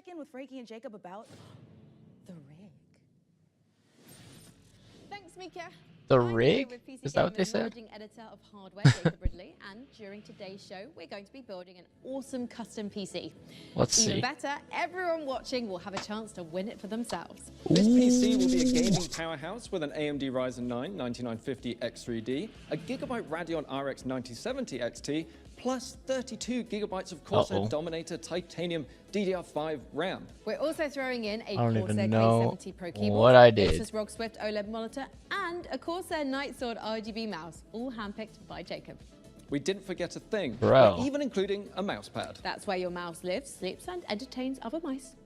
check in with Frankie and Jacob about the rig. Thanks, Mika. The I'm here rig? with PC Is that what they Gamer's said? managing editor of hardware, Jacob Ridley, and during today's show, we're going to be building an awesome custom PC. Let's Even see. better, everyone watching will have a chance to win it for themselves. This PC will be a gaming powerhouse with an AMD Ryzen 9 9950 X3D, a Gigabyte Radeon RX 9070 XT, plus 32 gigabytes of Corsair Dominator Titanium DDR5 RAM. We're also throwing in a I don't Corsair even know K70 Pro keyboard, what I did. Asus ROG Swift OLED monitor, and a Corsair Nightsword RGB mouse, all handpicked by Jacob. We didn't forget a thing, Bro. we're even including a mousepad. That's where your mouse lives, sleeps, and entertains other mice.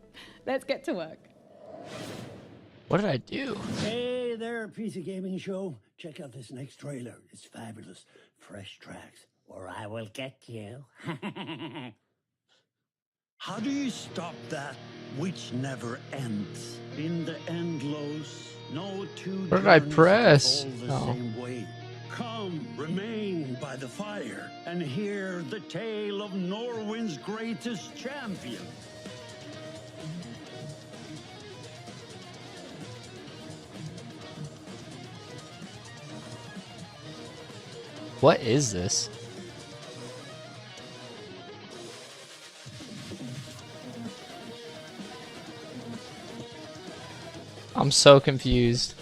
Let's get to work. What did I do? Hey there, PC Gaming Show. Check out this next trailer. It's fabulous. Fresh tracks, or I will get you. How do you stop that which never ends? In the endless, no two What did I journeys press? fall the same way. Come, remain by the fire, and hear the tale of Norway's greatest champion. What is this? I'm so confused.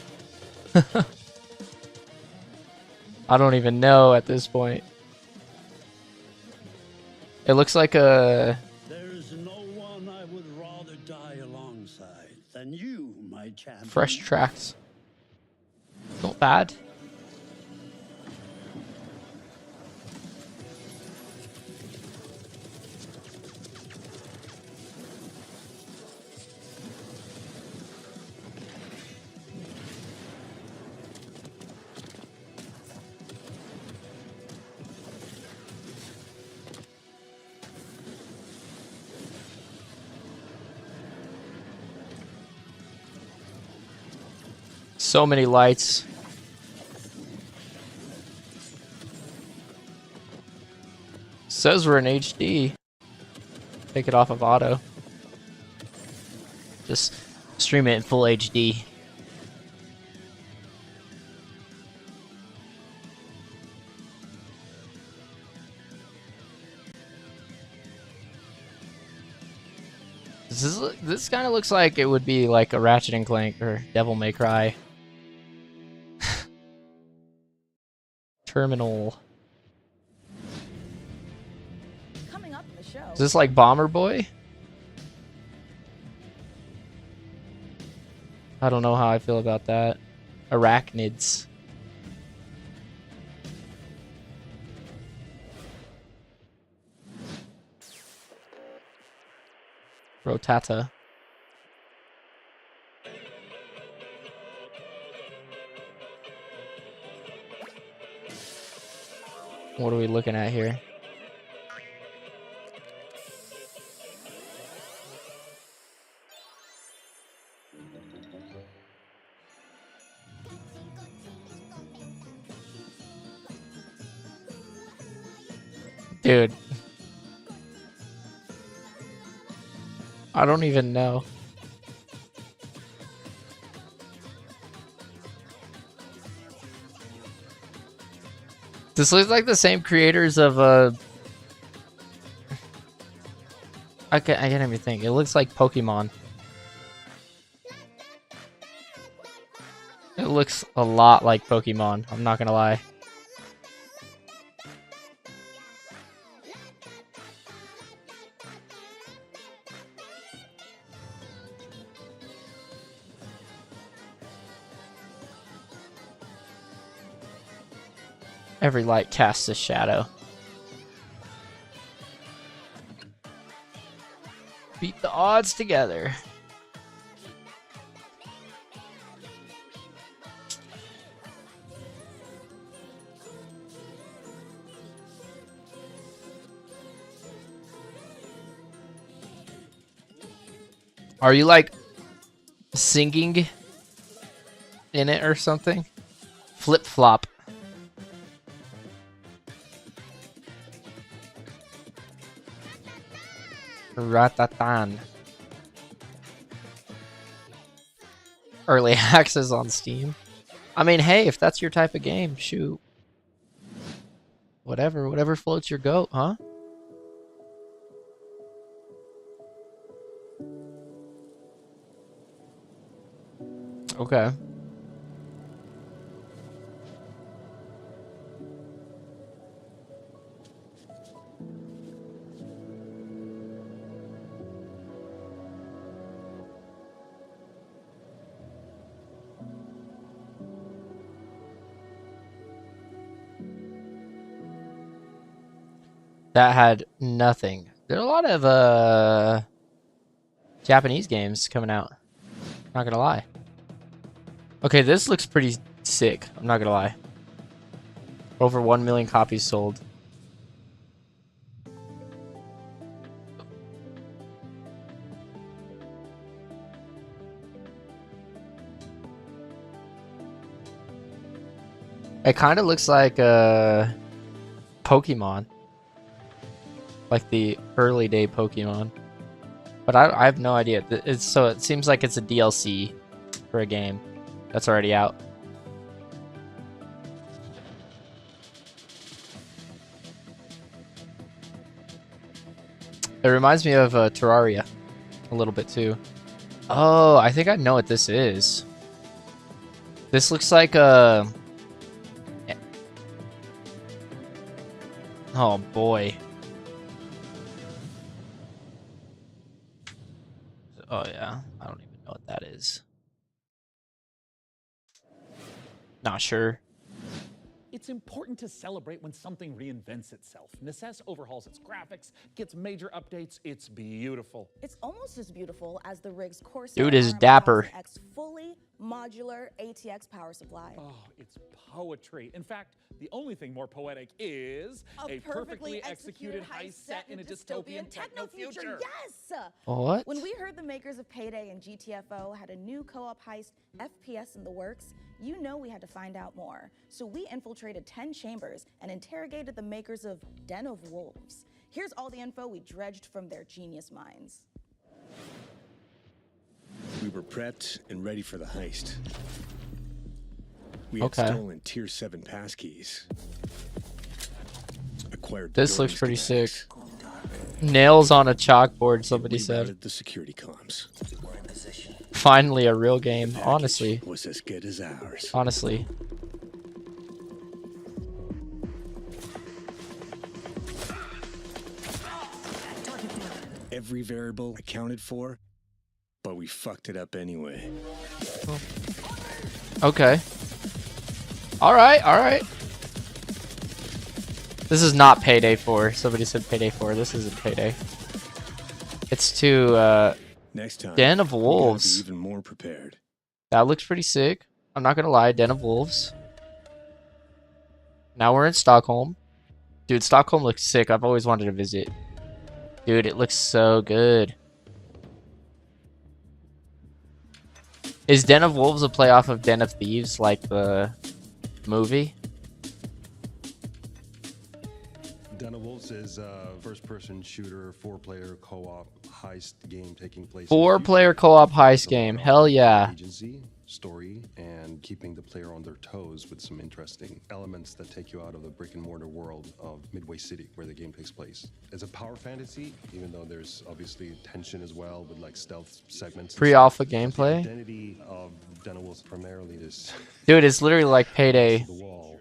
I don't even know at this point. It looks like a... There's no one I would rather die alongside than you, my champion. Fresh tracks. Not bad. So many lights. Says we're in HD. Take it off of auto. Just stream it in full HD. This kind of looks like it would be like a Ratchet and Clank or Devil May Cry. Terminal. Coming up in the show. Is this like Bomber Boy? I don't know how I feel about that. Arachnids. Rotata. What are we looking at here? Dude. I don't even know. This looks like the same creators of I can't even think. It looks like Pokemon. It looks a lot like Pokemon, I'm not gonna lie. Every light casts a shadow. Beat the odds together. Are you like singing in it or something? Flip flop. Ratatan. early access on Steam. I mean, hey, if that's your type of game, shoot. Whatever floats your goat, huh? Okay. That had nothing. There are a lot of Japanese games coming out. Not gonna lie. Okay, this looks pretty sick. I'm not gonna lie. Over 1 million copies sold. It kind of looks like Pokemon. Like the early day Pokemon. But I have no idea. So it seems like it's a DLC for a game that's already out. It reminds me of Terraria a little bit too. Oh, I think I know what this is. This looks like a... Oh boy. Oh yeah, I don't even know what that is. Not sure. It's important to celebrate when something reinvents itself. Necess overhauls its graphics, gets major updates. It's beautiful. It's almost as beautiful as the rig's Corsair Dude is RM dapper. 1000X fully modular ATX power supply. Oh, it's poetry. In fact, the only thing more poetic is A perfectly executed heist set in a dystopian techno future. Yes! What? When we heard the makers of Payday and GTFO had a new co-op heist FPS in the works, you know we had to find out more. So we infiltrated 10 chambers and interrogated the makers of Den of Wolves. Here's all the info we dredged from their genius minds. We were prepped and ready for the heist. We had Okay. stolen Tier 7 passkeys. Acquired This looks building pretty sick. schematics. Nails on a chalkboard, somebody said. Rerouted the security comms. Finally a real game, honestly. Was as good as ours. Honestly. Every variable accounted for, but we fucked it up anyway. Okay. Alright. This is not Payday 4. Somebody said Payday 4. This isn't Payday. It's to, Next time, Den of we gotta Wolves. be even more prepared. That looks pretty sick. I'm not gonna lie, Den of Wolves. Now we're in Stockholm. Dude, Stockholm looks sick. I've always wanted to visit. Dude, it looks so good. Is Den of Wolves a playoff of Den of Thieves, like the movie? Den of Wolves is a first-person shooter, four-player co-op heist game taking place. in the Four-player future. co-op heist It's game. about Hell yeah. Agency, story, and keeping the player on their toes with some interesting elements that take you out of the brick-and-mortar world of Midway City, where the game takes place. It's a power fantasy, even though there's obviously tension as well with like stealth segments. and Pre-alpha stuff. The gameplay. identity of Den of Wolves primarily this. Dude, it's literally like Payday. The wall.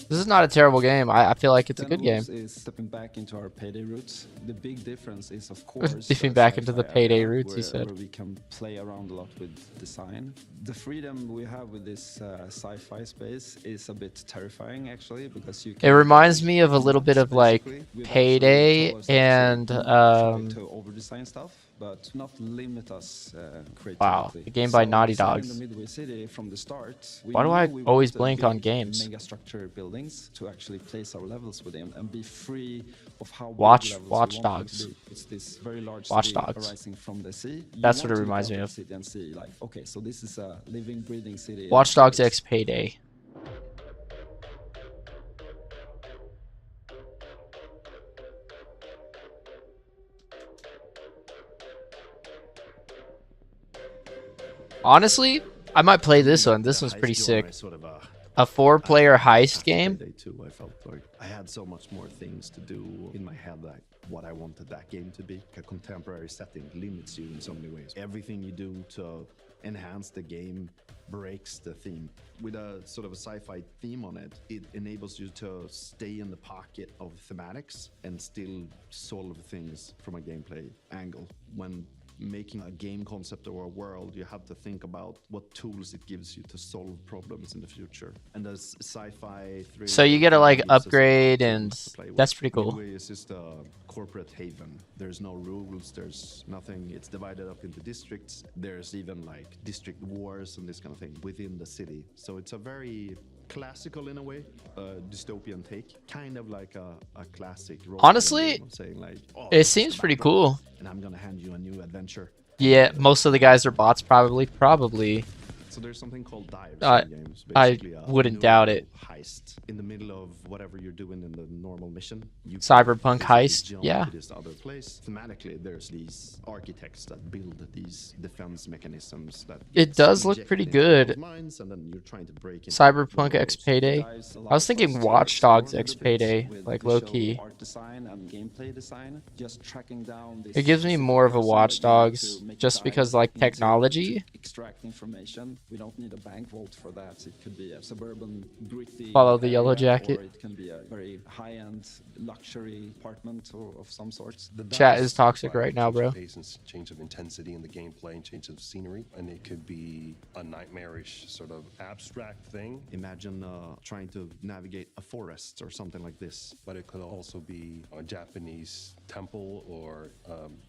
This is not a terrible game. I feel like it's a good game. Is stepping back into our Payday roots. The big difference is, of course, Dipping the back into the sci-fi Payday area roots, he where, said. where we can play around a lot with design. The freedom we have with this sci-fi space is a bit terrifying, actually, because you can... It reminds me of a little bit of like basically, without Payday trying and to over-design stuff, but not limit us creatively. Wow, a game by Naughty designing Dogs. the Midway City from the start. Why do I we always wanted blink big on games? Mega structure buildings to actually place our levels within and be free of how big Watch levels we Watch want them to Dogs. be. It's this very large Watch city Dogs. arising from the sea. You That's want what it to look reminds out me at of. the city and see like, okay, so this is a living, breathing city. Watch Dogs X Payday. Honestly, I might play this one. This one's pretty sick. A 4-player heist game. Day two, I felt like I had so much more things to do in my head, like what I wanted that game to be. A contemporary setting limits you in so many ways. Everything you do to enhance the game breaks the theme. With a sort of a sci-fi theme on it, it enables you to stay in the pocket of thematics and still solve things from a gameplay angle. When making a game concept or a world, you have to think about what tools it gives you to solve problems in the future. And there's sci-fi. So you get to like upgrade, and that's pretty cool. Midway is just a corporate haven. There's no rules. There's nothing. It's divided up into districts. There's even like district wars and this kind of thing within the city. So it's a very classical in a way, dystopian take, kind of like a classic. Honestly, saying like, oh, it seems pretty cool. And I'm gonna hand you a new adventure. Yeah, most of the guys are bots, probably. So there's something called dives in games. I wouldn't doubt it. Heist in the middle of whatever you're doing in the normal mission. You Cyberpunk heist, yeah. To this other place. Thematically, there's these architects that build these defense mechanisms that. It does look pretty good. Minds, and then you're trying to break into Cyberpunk X Payday. I was thinking Watch Dogs X Payday, like low key. Art design and gameplay design, just tracking down it gives me more of a Watch Dogs, just because like technology. Extract information. We don't need a bank vault for that. It could be a suburban, gritty. Follow the yellow jacket. Or it can be a very high-end luxury apartment of some sort. Chat is toxic right now, bro. Change of intensity in the gameplay and change of scenery, and it could be a nightmarish sort of abstract thing. Imagine trying to navigate a forest or something like this. But it could also be a Japanese temple or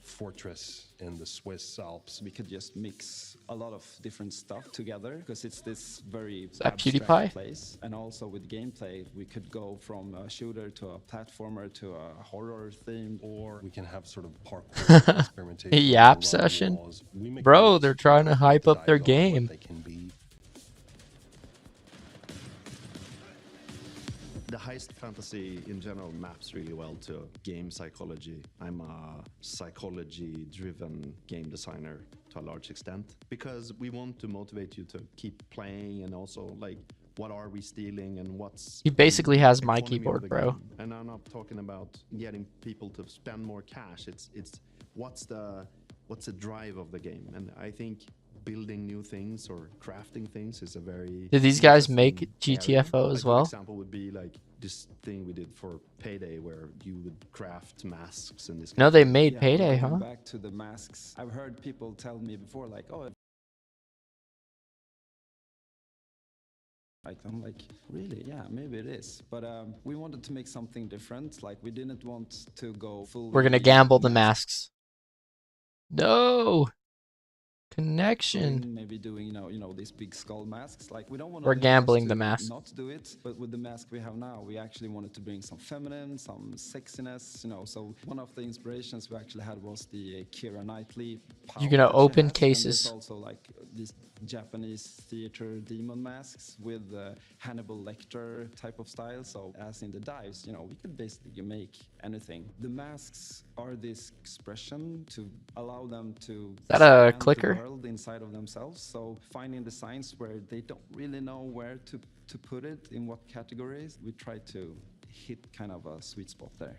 fortress in the Swiss Alps. We could just mix a lot of different stuff together because it's this very PewDiePie place. And also with gameplay, we could go from a shooter to a platformer to a horror theme, or we can have sort of parkour experimentation. Yap session, bro. They're trying to hype up their game. The heist fantasy in general maps really well to game psychology. I'm a psychology-driven game designer to a large extent because we want to motivate you to keep playing, and also like what are we stealing and what's. He basically has my keyboard, bro. Game. And I'm not talking about getting people to spend more cash. It's what's the drive of the game, and I think building new things or crafting things is a very. Did these guys make GTFO as well? An example would be like this thing we did for Payday, where you would craft masks and this. No, they made Payday, huh? Back to the masks. I've heard people tell me before, like, oh. I'm like, really? Yeah, maybe it is. But we wanted to make something different. Like, we didn't want to go full. We're gonna gamble the masks. No. Connection. Maybe doing you know these big skull masks. Like, we don't want. We're gambling the mask. Not do it, but with the mask we have now, we actually wanted to bring some feminine, some sexiness. You know, so one of the inspirations we actually had was the Keira Knightley. You're gonna open cases. And also like these Japanese theater demon masks with Hannibal Lecter type of style. So as in the dives, you know, we could basically make anything. The masks are this expression to allow them to. Is that a clicker? The world inside of themselves. So finding designs where they don't really know where to put it, in what categories, we try to hit kind of a sweet spot there.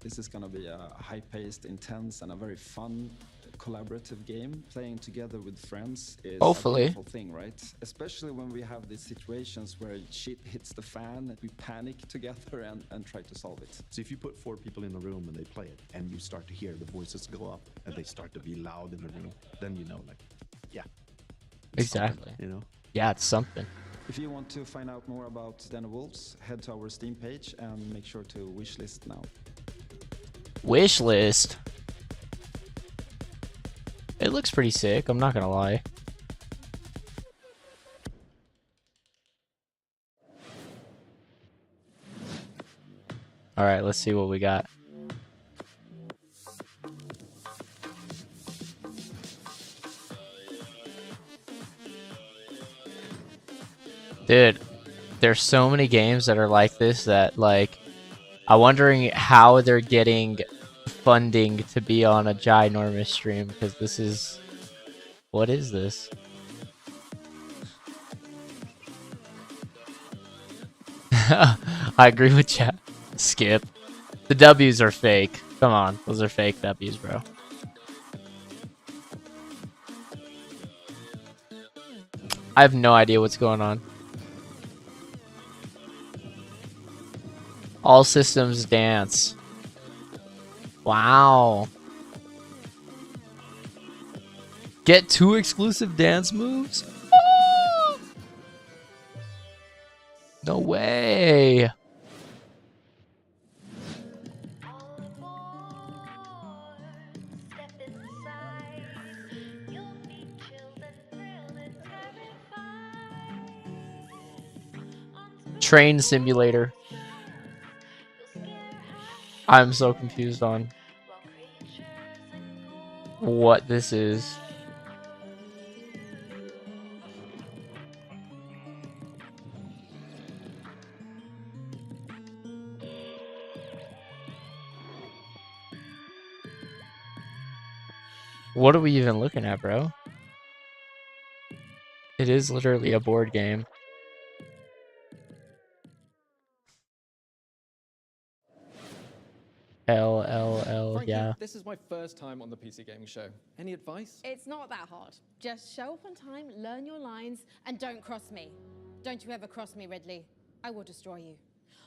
This is going to be a high-paced, intense, and a very fun collaborative game. Playing together with friends is a beautiful thing, right? Especially when we have these situations where shit hits the fan, we panic together and try to solve it. So if you put 4 people in a room and they play it, and you start to hear the voices go up and they start to be loud in the room, then you know, like, yeah. Exactly. You know? Yeah, it's something. If you want to find out more about Den of Wolves, head to our Steam page and make sure to wishlist now. Wishlist? It looks pretty sick, I'm not gonna lie. Alright, let's see what we got. Dude, there's so many games that are like this that, like, I'm wondering how they're getting funding to be on a ginormous stream, because this is What is this? I agree with chat. Skip. The W's are fake. Come on, those are fake W's, bro. I have no idea what's going on. All systems dance. Wow. Get 2 exclusive dance moves? Oh! No way. Train simulator. I'm so confused on what this is. What are we even looking at, bro? It is literally a board game. Frankie, yeah. this is my first time on the PC Gaming Show. Any advice? It's not that hard. Just show up on time, learn your lines, and don't cross me. Don't you ever cross me, Ridley. I will destroy you.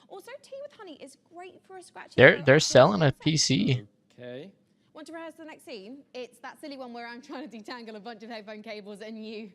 Also, tea with honey is great for a scratchy. They're selling a PC. Okay. Want to rehearse the next scene? It's that silly one where I'm trying to detangle a bunch of headphone cables and you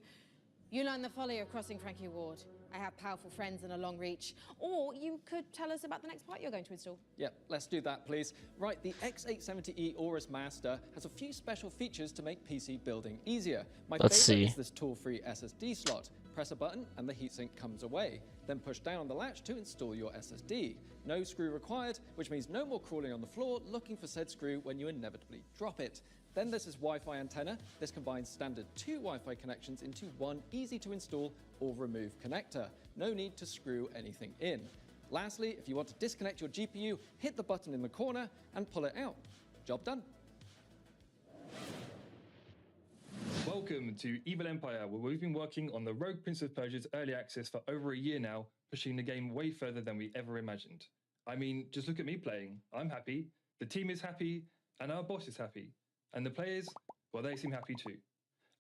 learn the folly of crossing Frankie Ward. I have powerful friends and a long reach. Or you could tell us about the next part you're going to install. Yeah, let's do that, please. Right, the X870E Aorus Master has a few special features to make PC building easier. My favorite is this tool-free SSD slot. Press a button and the heatsink comes away. Then push down on the latch to install your SSD. No screw required, which means no more crawling on the floor looking for said screw when you inevitably drop it. Then there's this Wi-Fi antenna. This combines standard 2 Wi-Fi connections into one easy-to-install or remove connector. No need to screw anything in. Lastly, if you want to disconnect your GPU, hit the button in the corner and pull it out. Job done. Welcome to Evil Empire, where we've been working on the Rogue Prince of Persia's early access for over a year now, pushing the game way further than we ever imagined. I mean, just look at me playing. I'm happy, the team is happy, and our boss is happy. And the players, well, they seem happy too.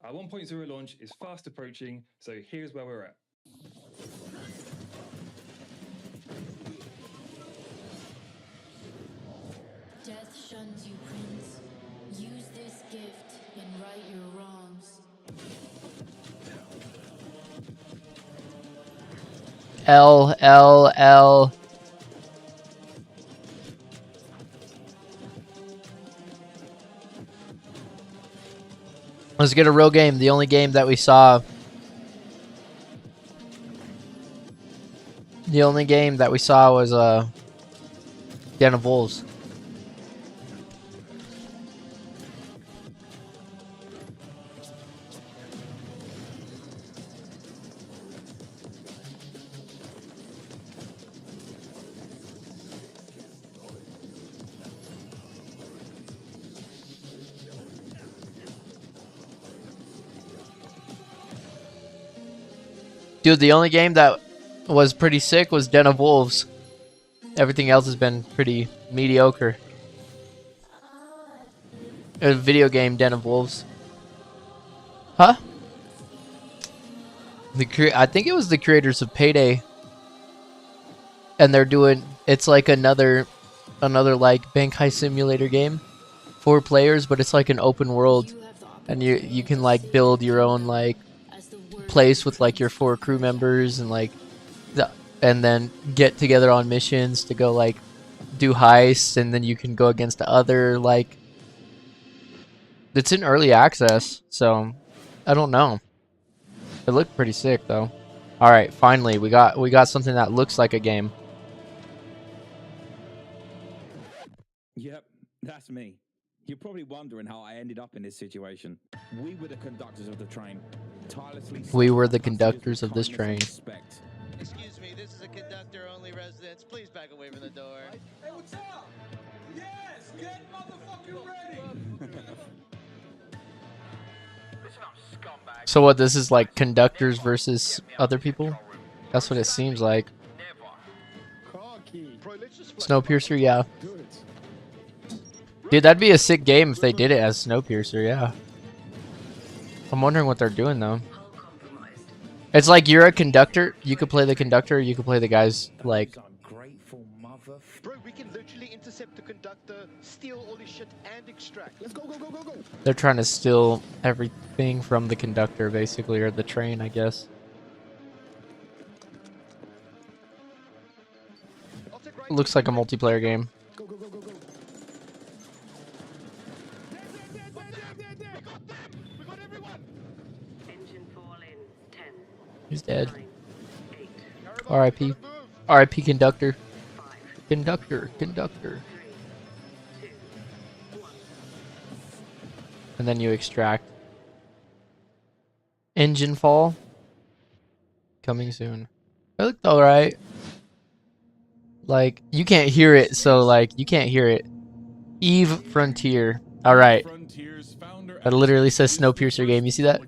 Our 1.0 launch is fast approaching, so here's where we're at. Death shuns you, Prince. Use this gift and right your wrongs. L. Let's get a real game. The only game that we saw. The only game that we saw was Den of Wolves. Dude, the only game that was pretty sick was Den of Wolves. Everything else has been pretty mediocre. A video game, Den of Wolves. Huh? I think it was the creators of Payday. And they're doing, it's like another like Bankai Simulator game. 4 players, but it's like an open world. And you can like build your own like place with like your 4 crew members and like and then get together on missions to go like do heists, and then you can go against other like, it's in early access, so I don't know. It looked pretty sick though. All right, finally we got something that looks like a game. Yep, that's me. You're probably wondering how I ended up in this situation. We were the conductors of the train. Tirelessly. We were the conductors of this train. Excuse me, this is a conductor-only residence. Please back away from the door. Hey, what's up? Yes, get motherfucking ready. Listen up, So what, this is like conductors versus other people? That's what it seems like. Snowpiercer, yeah. Dude, that'd be a sick game if they did it as Snowpiercer, yeah. I'm wondering what they're doing though. It's like you're a conductor, you could play the conductor, you could play the guys like... Bro, we can literally intercept the conductor, steal all his shit, and extract. Let's go, go, go, go, go. They're trying to steal everything from the conductor, basically, or the train, I guess. Looks like a multiplayer game. He's dead. R.I.P. R.I.P. conductor. Conductor. And then you extract. Engine fall. Coming soon. It looked alright. Like, you can't hear it, so like, you can't hear it. Eve Frontier. Alright. That literally says Snowpiercer game. You see that?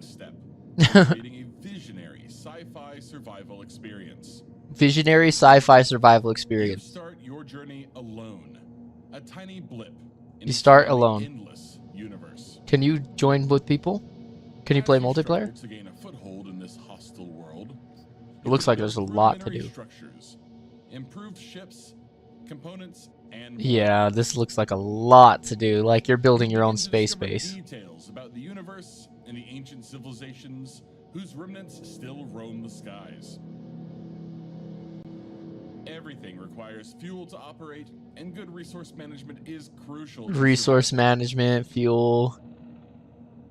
Visionary sci-fi survival experience. Visionary sci-fi survival experience. You start your journey alone. A tiny blip. You start alone. Endless universe. Can you join with people? Can you play multiplayer? To gain a foothold in this hostile world. It looks like there's a lot to do. Structures, improved ships, components, and yeah, this looks like a lot to do. Like you're building your own space base. Details about the universe and the ancient civilizations whose remnants still roam the skies. Everything requires fuel to operate, and good resource management is crucial. Resource management, fuel.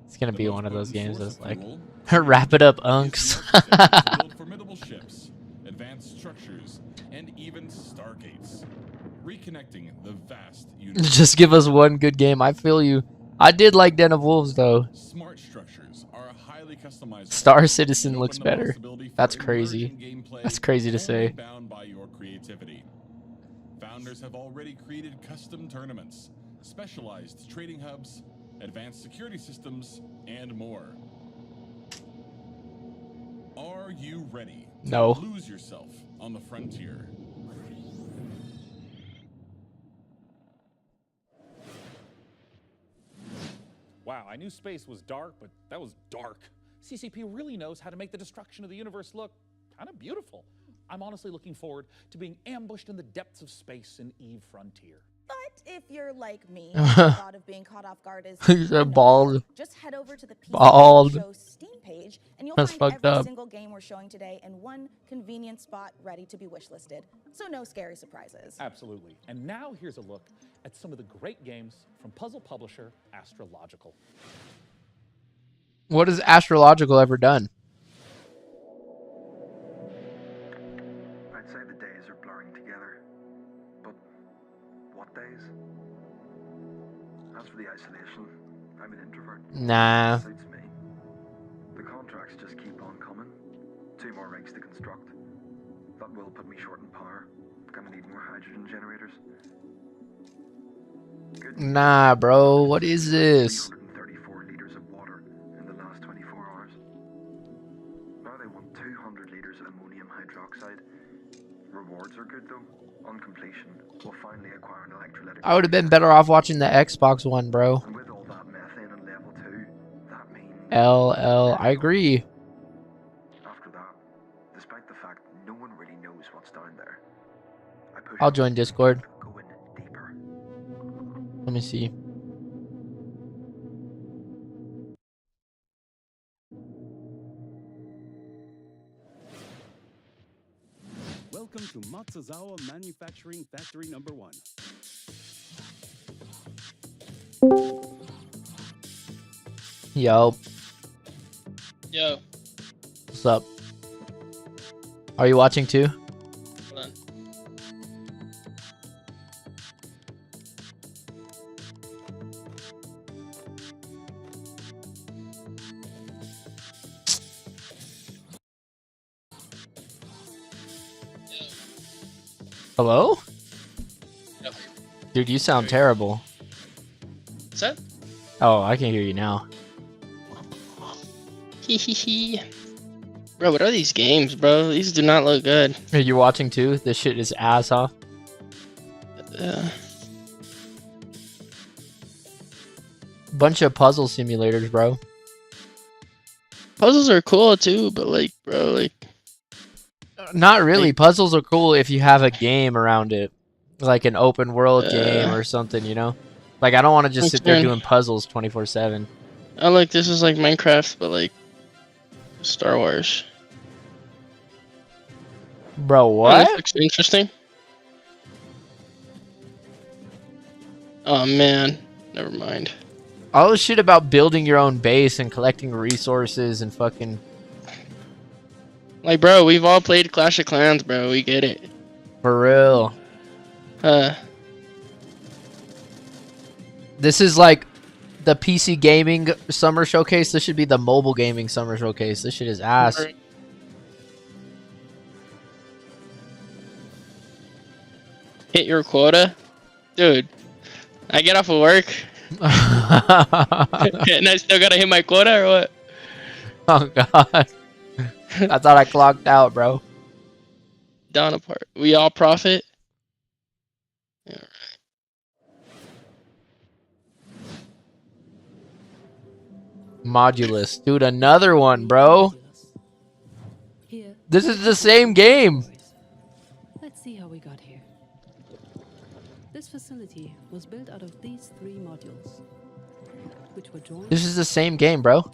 It's gonna be one of those games that's like, wrap it up, unks. Build formidable ships, advanced structures, and even stargates, reconnecting the vast universe. Just give us one good game. I feel you. I did like Den of Wolves though. Smart structures are highly customized. Star Citizen looks better. That's crazy. That's crazy to say. Bound by your creativity. Founders have already created custom tournaments, specialized trading hubs, advanced security systems, and more. Are you ready to No. lose yourself on the frontier? Wow, I knew space was dark, but that was dark. CCP really knows how to make the destruction of the universe look kind of beautiful. I'm honestly looking forward to being ambushed in the depths of space in Eve Frontier. But if you're like me, the thought of being caught off guard is He's a bald. just head over to the PC Bald. Show Steam page, and you'll That's find fucked every up. single game we're showing today in one convenient spot ready to be wishlisted. So no scary surprises. Absolutely. And now here's a look at some of the great games from puzzle publisher Astrological. What has Astrological ever done? I'd say the days are blurring together. But what days? As for the isolation, I'm an introvert. Nah. It suits me. The contracts just keep on coming. 2 more rigs to construct. That will put me short in power. Gonna need more hydrogen generators. Nah, bro. What is this? 34 liters of water in the last 24 hours. Now they want 200 liters of ammonium hydroxide. Rewards are good though. On completion, we'll finally acquire an electrolytic. I would have been better off watching the Xbox One, bro. And with all that methane on level 2, that means LL. I agree. after that, despite the fact no one really knows what's down there, I push I'll join Discord. going deeper. Let me see. Welcome to Matsuzawa Manufacturing Factory Number 1. Yo. Yo. What's up? Are you watching too? Hold on. Hello? Yo. Dude, you sound terrible. What's that? Oh, I can hear you now. Hee. Bro, what are these games, bro? These do not look good. Are you watching too? This shit is ass, huh? Bunch of puzzle simulators, bro. Puzzles are cool too, but like, bro, like. Not really. Puzzles are cool if you have a game around it, like an open world game or something, you know. Like I don't want to just sit there doing puzzles 24/7. Oh, like this is like Minecraft, but like Star Wars. Bro, Oh, what? this looks interesting. Oh man, never mind. All this shit about building your own base and collecting resources and fucking. Like, bro, we've all played Clash of Clans, bro. We get it. For real. This is like the PC gaming summer showcase. This should be the mobile gaming summer showcase. This shit is ass. Hit your quota? Dude, I get off of work. And I still gotta hit my quota or what? Oh, God. I thought I clocked out, bro. Down apart. We all profit? Modulus. Dude, another one, bro. This is the same game. Let's see how we got here. This facility was built out of these 3 modules, which were joined, This is the same game, bro.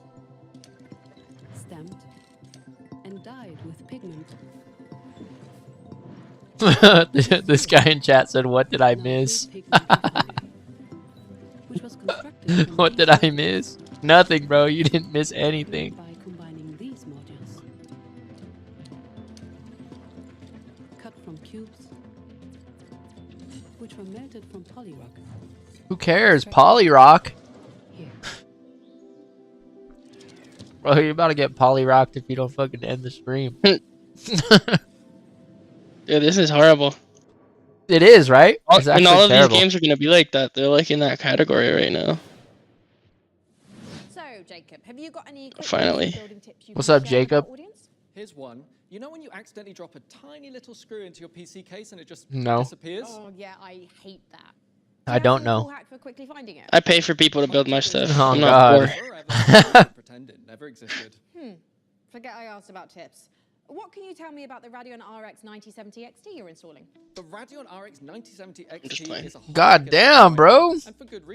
stamped, and dyed with pigment. This guy in chat said, "What did I miss?" Which was constructed What did I miss? Nothing, bro. You didn't miss anything. by combining these modules. Cut from cubes, which were melted from polyrock. Who cares? Polyrock. Bro, you're about to get polyrocked if you don't fucking end the stream. Dude, this is horrible. It is, right? It's And all actually of terrible. these games are gonna be like that. They're like in that category right now. So, Jacob, have you got any Finally. building tips you What's can up, share with our Jacob? audience? Here's one. You know when you accidentally drop a tiny little screw into your PC case and it just No. disappears? Oh, yeah, I hate that. I don't Cool know. hack for quickly finding it. I pay for people to build my stuff. Oh, I'm not God. poor. Pretend it never existed. Forget I asked about tips. What can you tell me about the Radeon RX 9070 XT you're installing? The Radeon RX 9070 XT is a God damn, bro.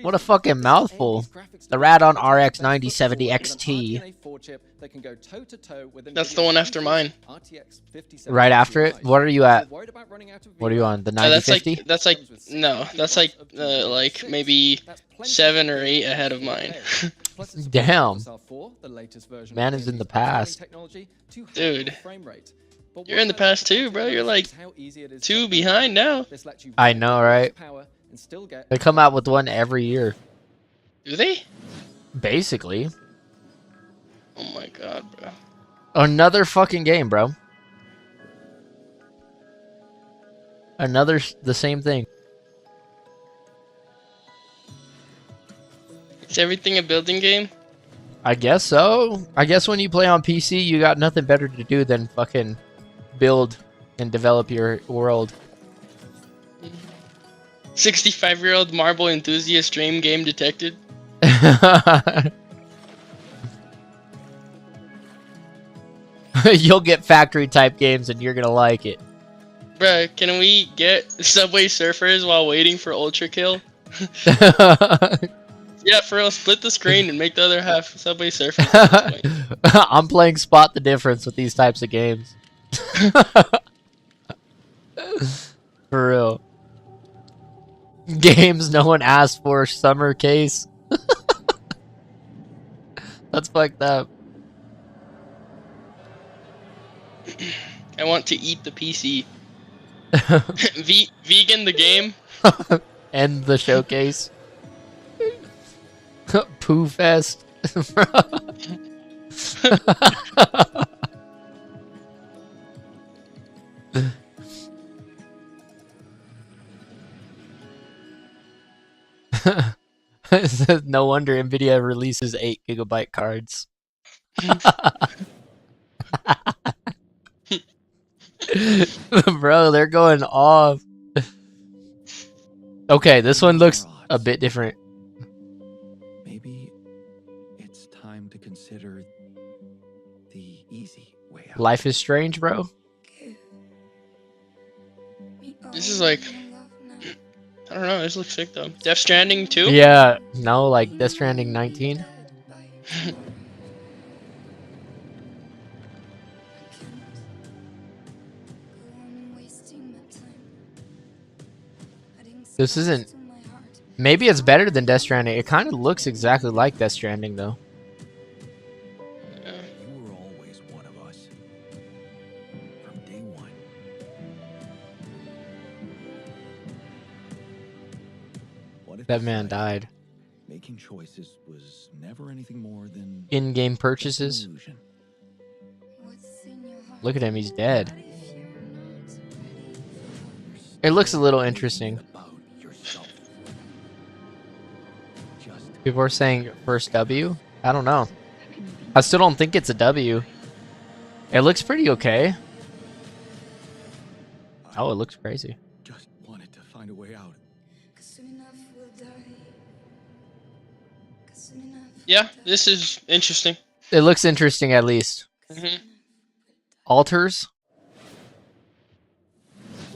What a fucking mouthful. The Radeon RX 9070 XT. That's the one after mine. Right after it? What are you at? What are you on? The That's 9050? like maybe 7 or 8 ahead of mine. Damn. Man is in the past. Dude, you're in the past too, bro. You're like 2 behind now. I know, right? They come out with one every year. Do they? Basically. Oh my god, bro. Another fucking game, bro. The same thing. Is everything a building game? I guess so. I guess when you play on PC, you got nothing better to do than fucking build and develop your world. 65-year-old marble enthusiast dream game detected. You'll get factory type games and you're gonna like it. Bruh, can we get Subway Surfers while waiting for Ultra Kill? Yeah, for real, split the screen and make the other half Subway Surfers. I'm playing Spot the Difference with these types of games. For real. Games no one asked for, summer case. That's fucked up. I want to eat the PC. Vegan the game. End the showcase. Poo Fest. It says, no wonder Nvidia releases 8 GB cards. Bro, they're going off. Okay, this one looks a bit different. Maybe it's time to consider the easy way out. Life is Strange, bro. This is like, I don't know. This looks sick though. Death Stranding 2. Yeah, no, like Death Stranding 19. This isn't. Maybe it's better than Death Stranding. It kind of looks exactly like Death Stranding, though. You were always one of us. From day one. What if That man died. making choices was never anything more than In-game purchases. an illusion? Look at him, he's dead. It looks a little interesting. People are saying first W. I don't know. I still don't think it's a W. It looks pretty okay. Oh, it looks crazy. Just wanted to find a way out. Yeah, this is interesting. It looks interesting at least. Altars.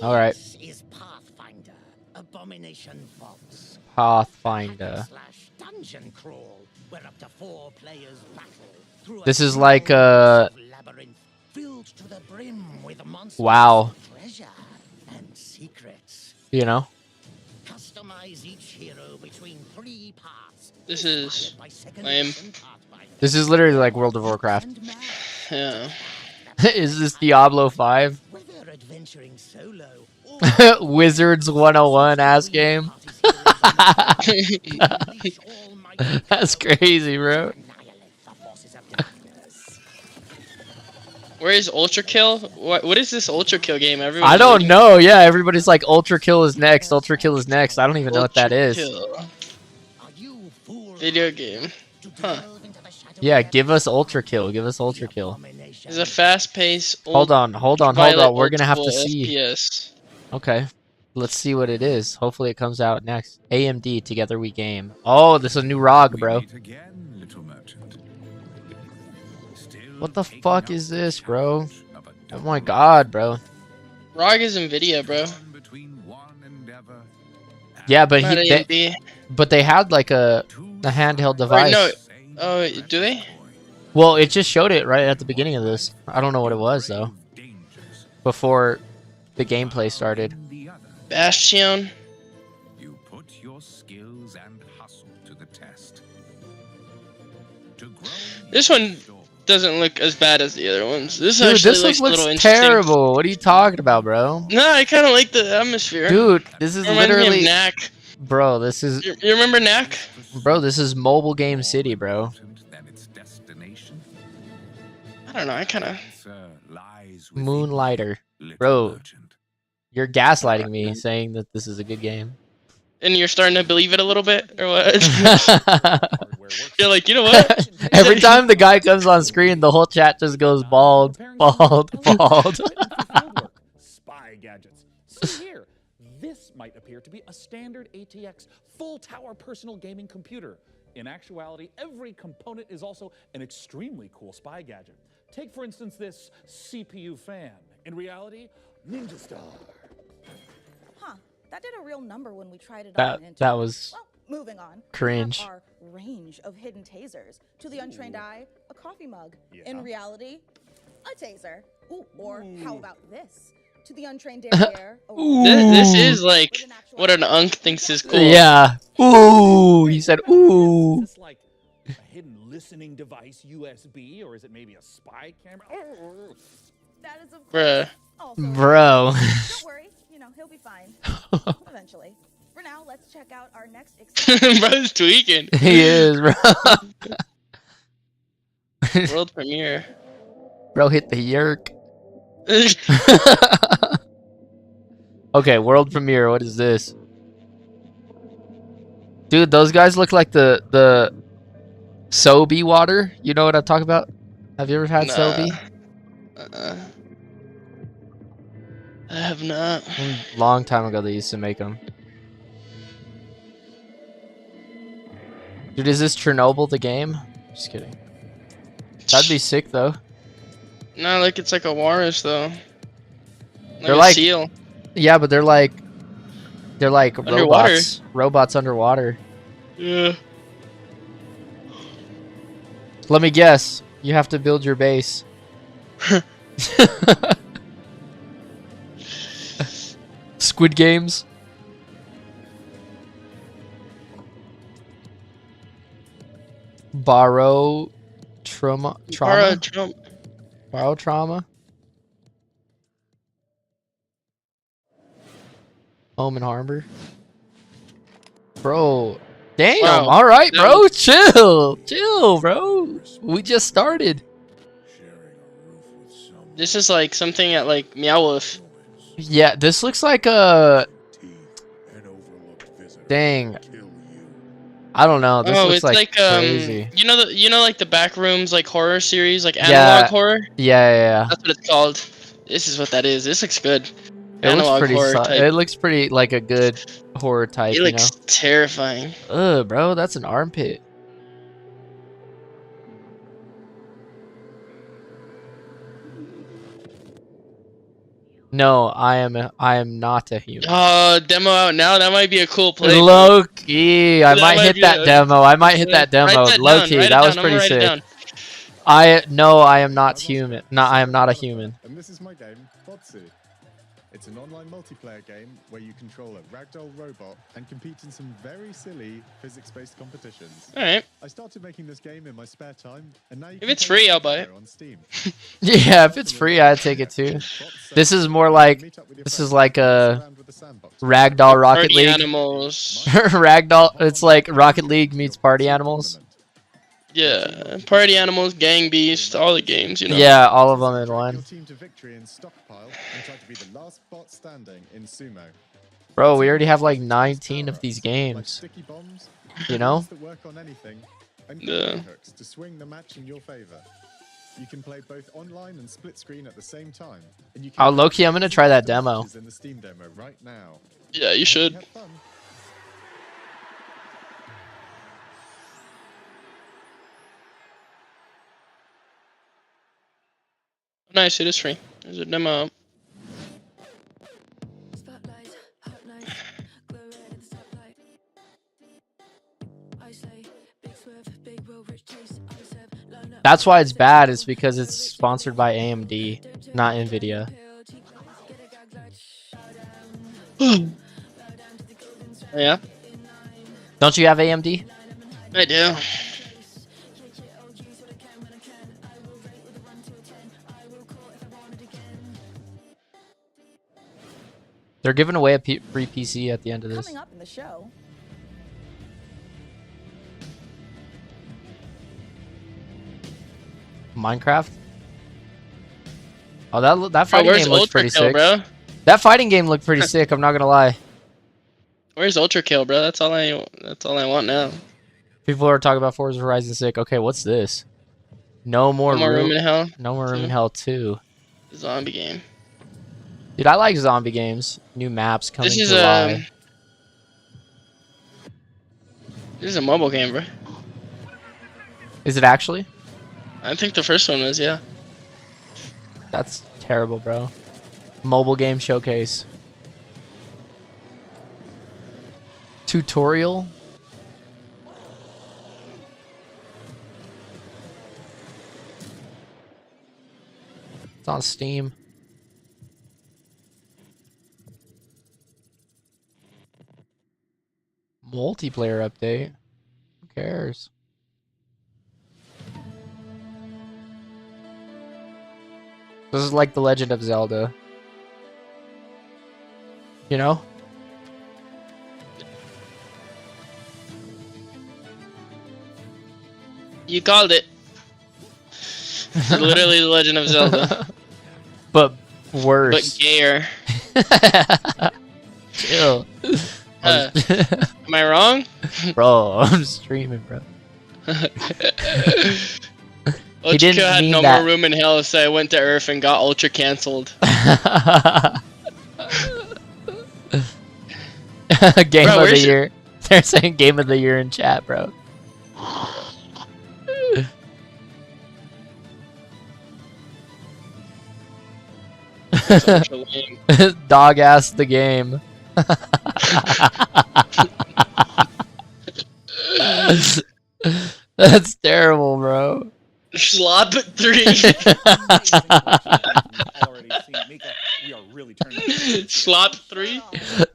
All right. This is Pathfinder, Abomination Vaults. Pathfinder. Dungeon crawl, where up to 4 players battle through This a is like labyrinth filled to the brim with monsters, wow. treasure, and secrets. You know. Customize each hero between 3 paths. This is lame. This is literally like World of Warcraft. Yeah. Is this Diablo 5? Whether adventuring solo Wizards 101 ass game. That's crazy, bro. Where is Ultra Kill? What is this Ultra Kill game? Everyone. I don't know. Yeah, everybody's like Ultra Kill is next. Ultra Kill is next. I don't even know what that is. Video game. Huh. Yeah, give us Ultra Kill. Give us Ultra Kill. It's a fast-paced. Hold on. We're gonna have to see. FPS. Okay. Let's see what it is. Hopefully it comes out next. AMD, Together We Game. Oh, this is a new ROG, bro. What the fuck is this, bro? Oh my god, bro. ROG is Nvidia, bro. Yeah, but Not they had like a handheld device. No. Oh, do they? Well, it just showed it right at the beginning of this. I don't know what it was though. Before the gameplay started. Bastion. You put your skills and hustle to the test. This one doesn't look as bad as the other ones. This Dude, actually this looks a little interesting. terrible. What are you talking about, bro? No, I kind of like the atmosphere. Dude, this is Reminds me of literally Knack. Bro, this is You remember Knack? Bro, this is Mobile Game City, bro. I don't know. I kind of. Moonlighter. Bro, you're gaslighting me saying that this is a good game. And you're starting to believe it a little bit, or what? You're like, you know what? Every time the guy comes on screen, the whole chat just goes bald, bald, bald. Spy gadgets. See here. This might appear to be a standard ATX full tower personal gaming computer. In actuality, every component is also an extremely cool spy gadget. Take, for instance, this CPU fan. In reality, Ninja Star. Huh. That did a real number when we tried it That- on. and- that was Well, moving on. cringe. We have our range of hidden tasers. To the untrained eye, a coffee mug. In reality, a taser. Ooh, or how about this? To the untrained derriere, a This is like what an unk thinks is cool. Yeah. Ooh, he said ooh. Is this like a hidden listening device, USB, or is it maybe a spy camera? That is of Bruh. Bro. Don't worry, you know, he'll be fine. Eventually. For now, let's check out our next Bro's tweaking. He is, bro. World premiere. Bro hit the yerk. Okay, world premiere. What is this? Dude, those guys look like the Sobe water. You know what I'm talking about? Have you ever had Nah. Sobe? I have not. Long time ago they used to make them. Dude, is this Chernobyl the game? Just kidding. That'd be sick though. No, like it's like a walrus though. They're a like seal. Yeah, but they're like Underwater. robots. Robots underwater. Yeah. Let me guess. You have to build your base. Squid Games. Borrow trauma. Borrow trauma. Home and Harbor. Bro. Damn. Wow. All right, bro. Chill. Chill, bro. We just started. This is like something at like Meow Wolf. Yeah, this looks like a... Dang. I don't know. This looks it's like, like crazy. you know like the Backrooms like horror series, like analog horror? Yeah. That's what it's called. This is what that is. This looks good. It looks Analog pretty. horror type. It looks pretty like a good horror type. It looks terrifying. Ugh, bro, that's an armpit. No, I am not a human. Demo out now. That might be a cool play. Low key, I That might might hit be that a- demo. I might hit that Write demo. that Low down, key, write it that was down. I'm pretty gonna write it sick. down. No, I am not human. No, I am not a human. And this is my game, Botsu. It's an online multiplayer game where you control a ragdoll robot and compete in some very silly physics-based competitions. Alright. I started making this game in my spare time, and now you If can it's play free, it I'll buy it. on Steam. Yeah, if it's free, I'd take it too. This is more like a Ragdoll Rocket Party League. Animals. Ragdoll. It's like Rocket League meets Party Animals. Yeah, Party Animals, Gang Beast, all the games, you know. Yeah, all of them in one. Team to victory in Stockpile and try to be the last bot standing in Sumo. Bro, we already have like 19 of these games. Sticky bombs, You know? that work on anything, and Yeah. hooks to swing the match in your favor. You can play both online and split screen at the same time. And you can Oh, low-key, I'm gonna try that demo. in the Steam demo right now. Yeah, you should. Have fun. Nice, it is free. There's a demo. That's why it's bad, is because it's sponsored by AMD, not Nvidia. Yeah, Don't you have AMD? I do. They're giving away a free PC at the end of this. Coming up in the show. Minecraft? Oh, that fighting where's game looks Ultra pretty Kill, sick. bro? That fighting game looked pretty sick, I'm not gonna lie. Where's Ultra Kill, bro? That's all I want now. People are talking about Forza Horizon 6. Okay, what's this? No more, No More Room in Hell? No More Room in Hell 2. Zombie game. Dude, I like zombie games. New maps coming This is July. This is a mobile game, bro. Is it actually? I think the first one was, yeah. That's terrible, bro. Mobile game showcase. Tutorial? It's on Steam. Multiplayer update. Who cares? This is like The Legend of Zelda. You know? You called it. It's literally The Legend of Zelda. But worse. But gayer. Chill. Am I wrong? Bro, I'm streaming, bro. He didn't Ultra had mean no that. more room in hell, so I went to Earth and got Ultra cancelled. Game Bro, of the where's year. They're saying game of the year in chat, bro. Dog ass the game. That's terrible, bro. Slop 3. Slop 3.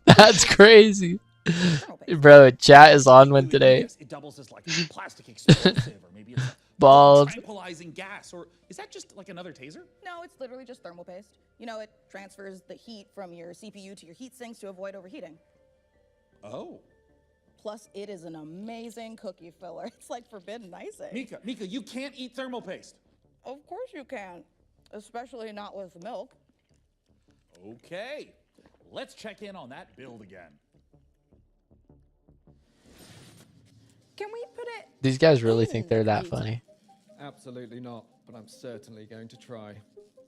That's crazy. Bro, chat is on one today. It doubles as like a plastic explosive, or maybe it's a Bald. tranquilizing gas, or is that just like another taser? No, it's literally just thermal paste. You know, it transfers the heat from your CPU to your heat sinks to avoid overheating. Oh. Plus, it is an amazing cookie filler. It's like forbidden icing. Mika, you can't eat thermal paste. Of course you can, especially not with milk. Okay, let's check in on that build again. Can we put it? These guys really think they're that funny. Absolutely not, but I'm certainly going to try.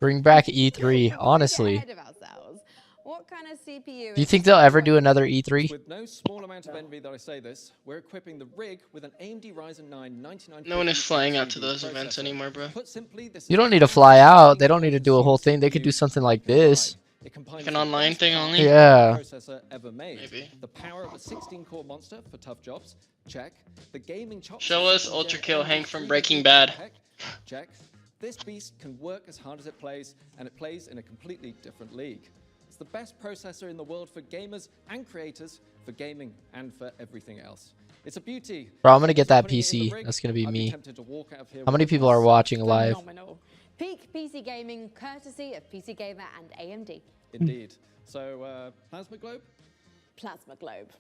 Bring back E3, honestly. Ahead of ourselves. What kind of CPU? Do you think they'll ever do another E3? With no small amount of envy that I say this, we're equipping the rig with an AMD Ryzen 9 9950. No one is flying out to those events anymore, bro. Put simply, this You don't need to fly out. They don't need to do a whole thing. They could do something like this. Like an online thing only? Yeah. Processor ever made. Maybe. The power of a 16-core monster for tough jobs. Check. The gaming chops. Show us Ultra Kill Hank from Breaking Bad. Check. This beast can work as hard as it plays, and it plays in a completely different league. It's the best processor in the world for gamers and creators, for gaming and for everything else. It's a beauty. Bro, I'm gonna get that PC. That's gonna be me. How many people are watching live? Phenomenal. Peak PC gaming, courtesy of PC Gamer and AMD. Indeed. So, Plasma Globe? Plasma Globe.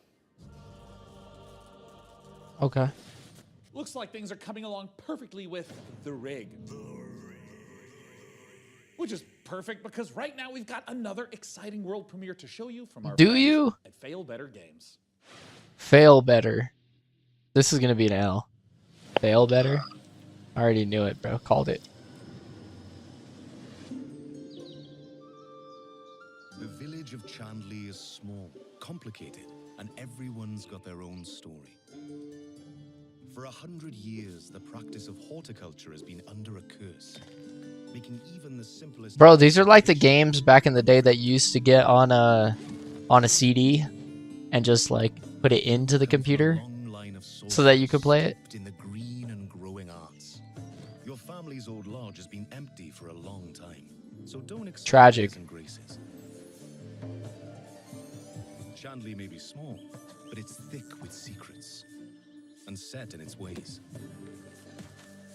Okay. Looks like things are coming along perfectly with the rig. Which is perfect because right now we've got another exciting world premiere to show you from our Do friends you? at Fail Better Games. Fail better. This is gonna be an L. Fail better? I already knew it, bro. Called it. The village of Chandley is small, complicated, and everyone's got their own story. For 100 years, the practice of horticulture has been under a curse, making even the simplest... Bro, these are like the games back in the day that you used to get on a CD and just like put it into the computer so that you could play it. In the green and growing arts. Your family's old lodge has been empty for a long time, so don't expect Tragic. airs and graces. Chandley may be small, but it's thick with secrets and set in its ways.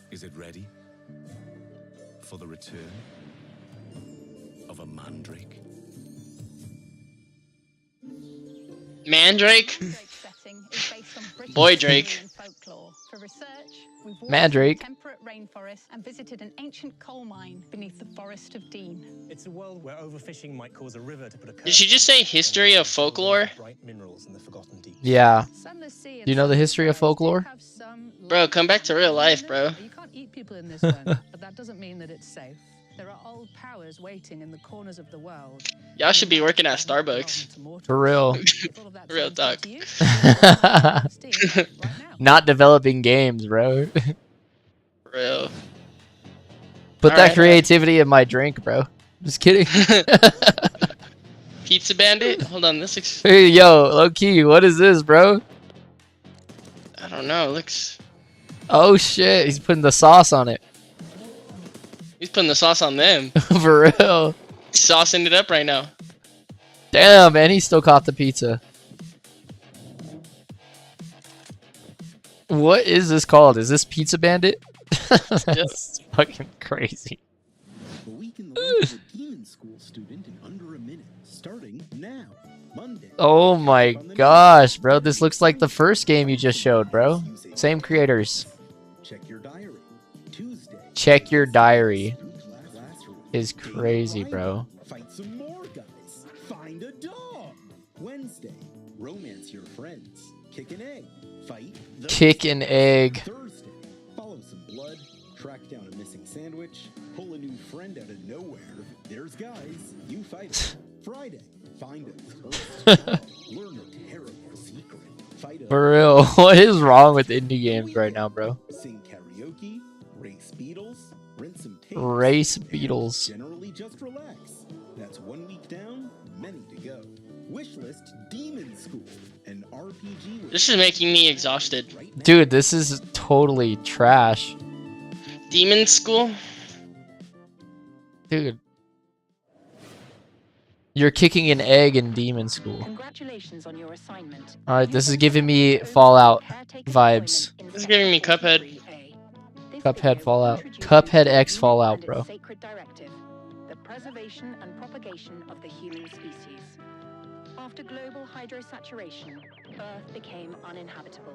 Is it ready for the return of a mandrake? Mandrake? Boy Drake. For research, we've walked Mandrake. through temperate rainforest and visited an ancient coal mine beneath the Forest of Dean. It's a world where overfishing might cause a river to put a curse. Did she just say history of folklore? Bright minerals in the forgotten deep. Yeah. Do you know the history of folklore? Bro, come back to real life, bro. You can't eat people in this one, but that doesn't mean that it's safe. There are old powers waiting in the corners of the world. Y'all should be working at Starbucks. For real. Real talk. Not developing games, bro. Real. Put that Alright. creativity in my drink, bro. Just kidding. Pizza Bandit? Hold on, this looks... Hey, yo, low key, what is this, bro? I don't know, it looks... Oh shit, he's putting the sauce on it. He's putting the sauce on them. For real. Saucing it up right now. Damn, man, he still caught the pizza. What is this called? Is this Pizza Bandit? That's fucking crazy. Awaken the life of a demon school student in under a minute, starting now, Monday. Oh my gosh, bro. This looks like the first game you just showed, bro. Same creators. Check your diary. Tuesday. Check your diary. Is crazy, bro. Fight some more guys. Find a dog. Wednesday. Romance your friends. Kick an egg. Fight the Kick an egg. Thursday. Follow some blood. Track down a missing sandwich, pull a new friend out of nowhere. There's guys, you fight it. Friday, find a thirst. Learn a terrible secret. Fight a For real, what is wrong with indie games right now, bro? Sing karaoke, race beetles, rinse some tapes. Race Beatles. Generally just relax. That's 1 week down, many to go. Wishlist Demon School, an RPG. This is making me exhausted. Dude, this is totally trash. Demon School? Dude. You're kicking an egg in Demon School. Congratulations on your assignment. Alright, this is giving me Fallout vibes. This is giving me Cuphead. Cuphead Fallout. Cuphead X Fallout, bro. Sacred directive, the preservation and propagation of the human species. After global hydrosaturation, Earth became uninhabitable.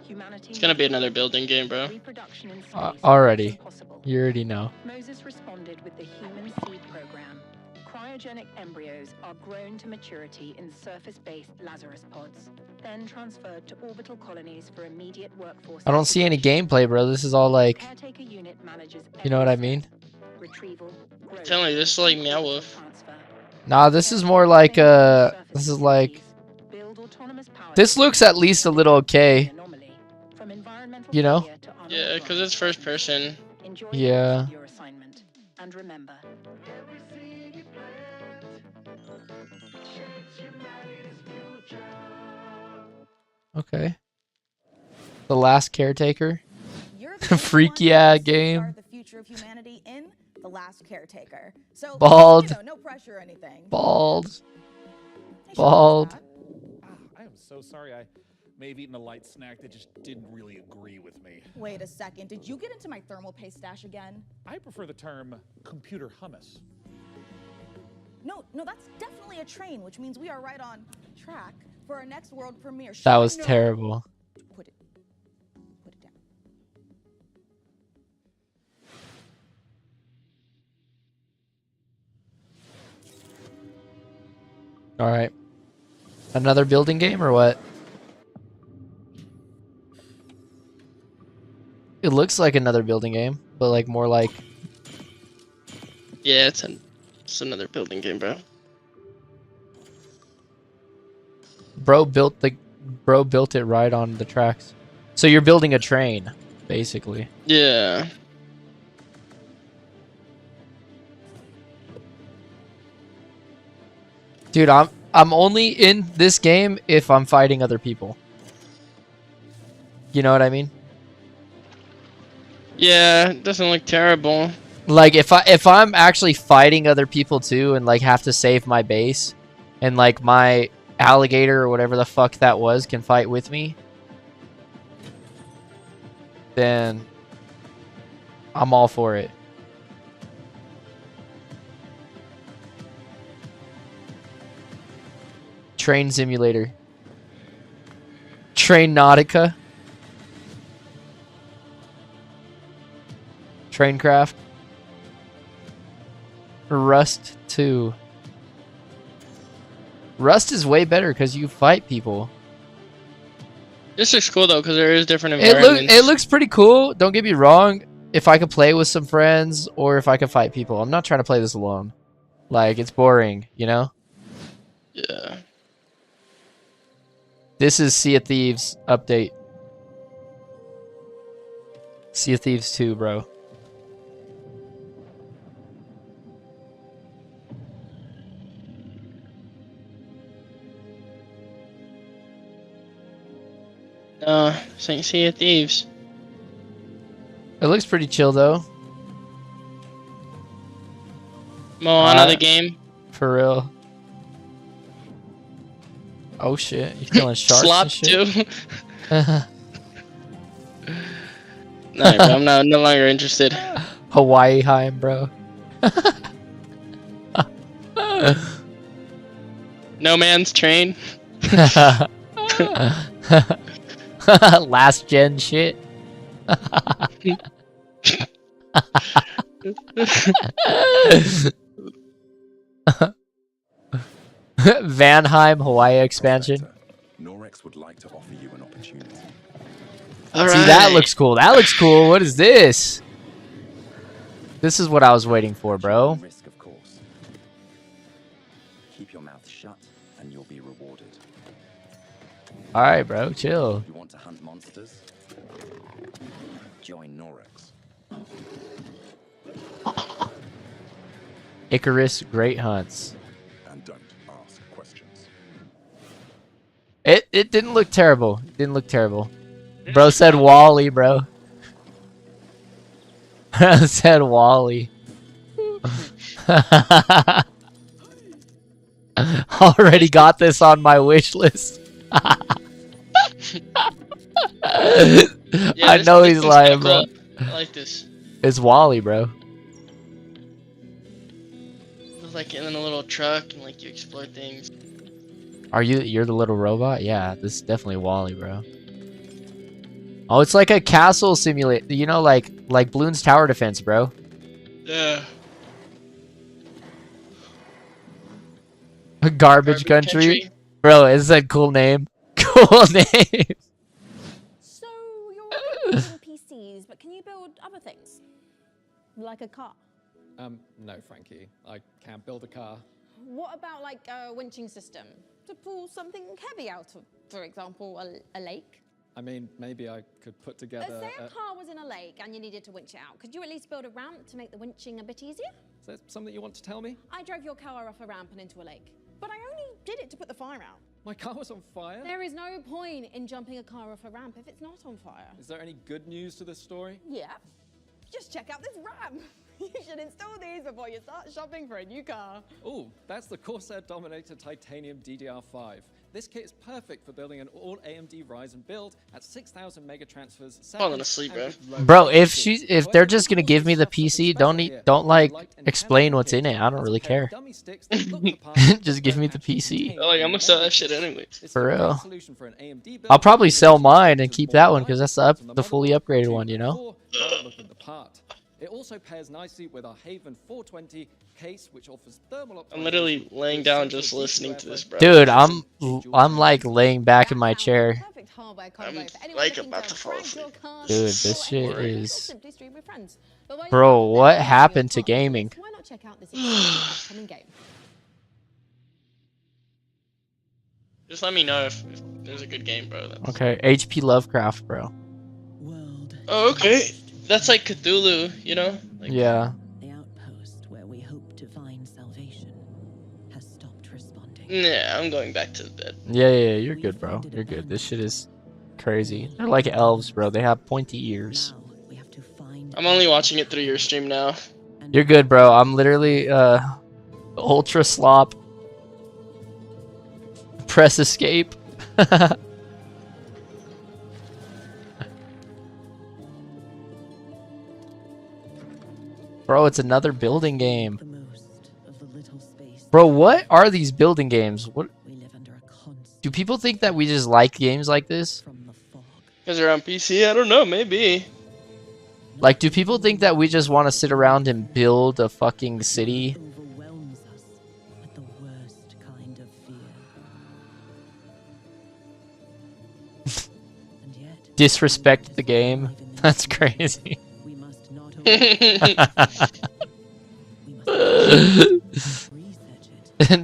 Humanity. It's gonna be another building game, bro. Reproduction in space Already. was impossible. You already know. Moses responded with the Human Seed Program. Cryogenic embryos are grown to maturity in surface-based Lazarus pods, then transferred to orbital colonies for immediate workforce. I don't see any gameplay, bro. This is all like, Caretaker unit manages you know what I mean? retrieval, growth, Tell me, this is like Meow Wolf. Nah, this is more like this is like, this looks at least a little okay. You know? Yeah, because it's first person. Yeah. your assignment. And remember, Okay. The Last Caretaker. Freak yeah game. The future of humanity in The Last Caretaker. So, Bald. you know, no pressure or anything. Bald. Bald. I am so sorry. I may have eaten a light snack that just didn't really agree with me. Wait a second. Did you get into my thermal paste stash again? I prefer the term computer hummus. No, that's definitely a train, which means we are right on track for our next world premiere. That was terrible. Put it down. All right. Another building game or what? It looks like another building game, but like more like. Yeah, it's another building game, bro. Bro built it right on the tracks. So you're building a train, basically. Yeah. Dude, I'm only in this game if I'm fighting other people. You know what I mean? Yeah, it doesn't look terrible. Like if I'm actually fighting other people too and like have to save my base and like my alligator or whatever the fuck that was can fight with me, then I'm all for it. Train Simulator. Train Nautica. Traincraft. Rust 2. Rust is way better because you fight people. This looks cool though, because there is different environments. It looks pretty cool. Don't get me wrong. If I could play with some friends or if I could fight people, I'm not trying to play this alone. Like, it's boring, you know? Yeah. This is Sea of Thieves update. Sea of Thieves 2, bro. St. Sea of Thieves. It looks pretty chill though. Moana the game. For real. Oh shit, you killing sharks Slop and shit? too. Nah, bro, I'm no longer interested. Hawaii Heim, bro. No Man's Train. Last gen shit. Vanheim Hawaii expansion. Norex would like to offer you an opportunity. See, that looks cool. That looks cool. What is this? This is what I was waiting for, bro. Risk, of course. Keep your mouth shut, and you'll be rewarded. All right, bro, chill. You want to hunt monsters? Join Norex. Icarus Great Hunts. And don't ask questions. It didn't look terrible. It didn't look terrible. Bro said Wally, bro. Said Wally. Already got this on my wish list. I know he's lying, bro. I like this. It's Wally, bro. It's like in a little truck and like you explore things. You're the little robot? Yeah, this is definitely Wally, bro. Oh, it's like a castle simulator. You know, like Bloons Tower Defense, bro. Yeah. Garbage country? Bro, is that a cool name? Cool name. So you're building PCs, but can you build other things? Like a car? No, Frankie. I can't build a car. What about like a winching system to pull something heavy out of, for example, a lake? I mean, maybe I could put together... Say a car was in a lake and you needed to winch it out. Could you at least build a ramp to make the winching a bit easier? Is that something you want to tell me? I drove your car off a ramp and into a lake, but I only did it to put the fire out. My car was on fire? There is no point in jumping a car off a ramp if it's not on fire. Is there any good news to this story? Yeah. Just check out this ramp. You should install these before you start shopping for a new car. Oh, that's the Corsair Dominator Titanium DDR5. This kit is perfect for building an all AMD Ryzen build at 6,000 mega transfers. Falling asleep, bro. Bro, if they're just gonna give me the PC, don't like explain what's in it. I don't really care. Just give me the PC. Like I'm gonna sell that shit anyways. For real. I'll probably sell mine and keep that one because that's the fully upgraded one, you know. It also pairs nicely with our Haven 420 case, which offers thermal. I'm literally laying down just listening to this, bro. Dude, I'm like laying back in my chair. I'm like about to fall asleep. Dude, this shit is. Bro, what happened to gaming? Why not check out this upcoming game? Just let me know if there's a good game, bro. Then. Okay, HP Lovecraft, bro. Oh, okay. That's like Cthulhu, you know? Like, yeah. The outpost where we hope to find salvation has stopped responding. Yeah, I'm going back to bed. Yeah, you're good, bro. You're good. This shit is crazy. They're like elves, bro. They have pointy ears. I'm only watching it through your stream now. You're good, bro. I'm literally ultra slop. Press escape. Bro, it's another building game. Bro, what are these building games? What? Do people think that we just like games like this? Because they're on PC? I don't know, maybe. Like, do people think that we just want to sit around and build a fucking city? Disrespect the game? That's crazy.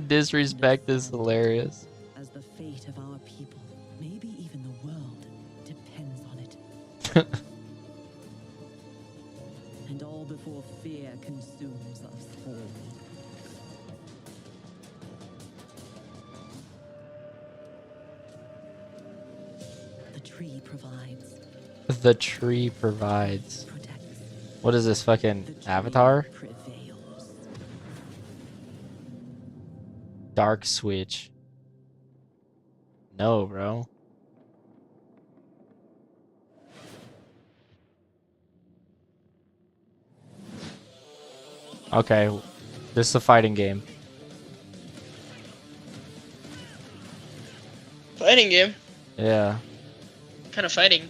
Disrespect is hilarious. As the fate of our people, maybe even the world, depends on it. And all before fear consumes us all. The tree provides. The tree provides. What is this fucking Avatar? Dark Switch. No, bro. Okay, this is a fighting game. Fighting game? Yeah. What kind of fighting?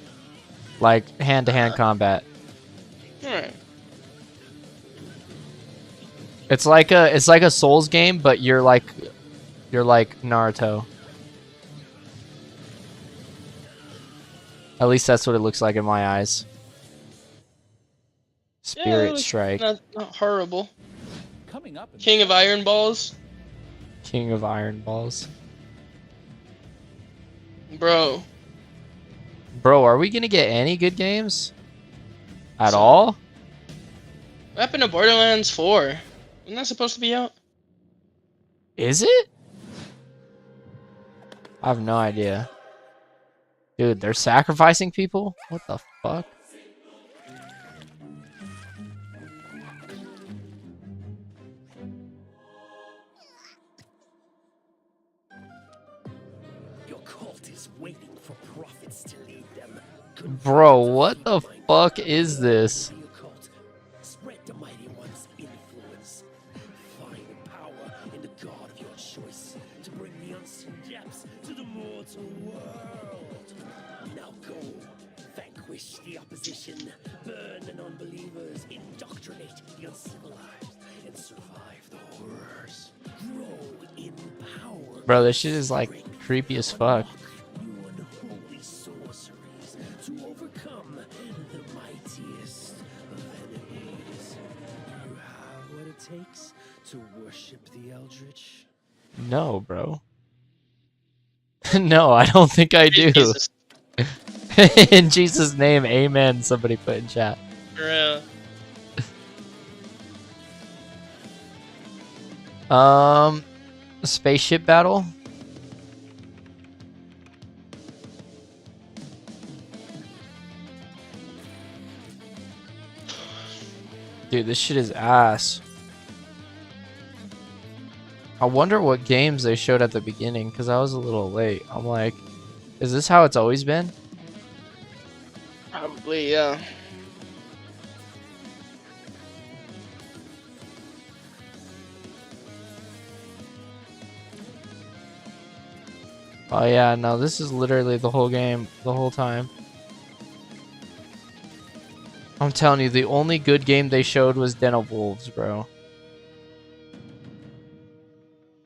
Like hand-to-hand combat. Alright. It's like a Souls game, but you're like Naruto. At least that's what it looks like in my eyes. Spirit looks Strike. Not horrible. Coming up. King of Iron Balls. King of Iron Balls. Bro. Bro, are we gonna get any good games? At all? What happened to Borderlands 4? Isn't that supposed to be out? Is it? I have no idea. Dude, they're sacrificing people? What the fuck? Your cult is waiting for prophets to lead them. Bro, what the fuck is this? Spread the mighty one's influence. Find power in the god of your choice to bring the unseen depths to the mortal world. Now go, vanquish the opposition, burn the non-believers, indoctrinate the uncivilized, and survive the horrors. Grow in power. Bro, this shit is like creepy as fuck. Unholy sorceries to overcome the mightiest of enemies. You have what it takes to worship the Eldritch. No, bro. No, I don't think I do. Jesus. In Jesus' name, amen, somebody put in chat. For real. Spaceship battle? Dude, this shit is ass. I wonder what games they showed at the beginning, because I was a little late. I'm like, is this how it's always been? Probably, yeah. Oh yeah, no, this is literally the whole game, the whole time. I'm telling you, the only good game they showed was Den of Wolves, bro.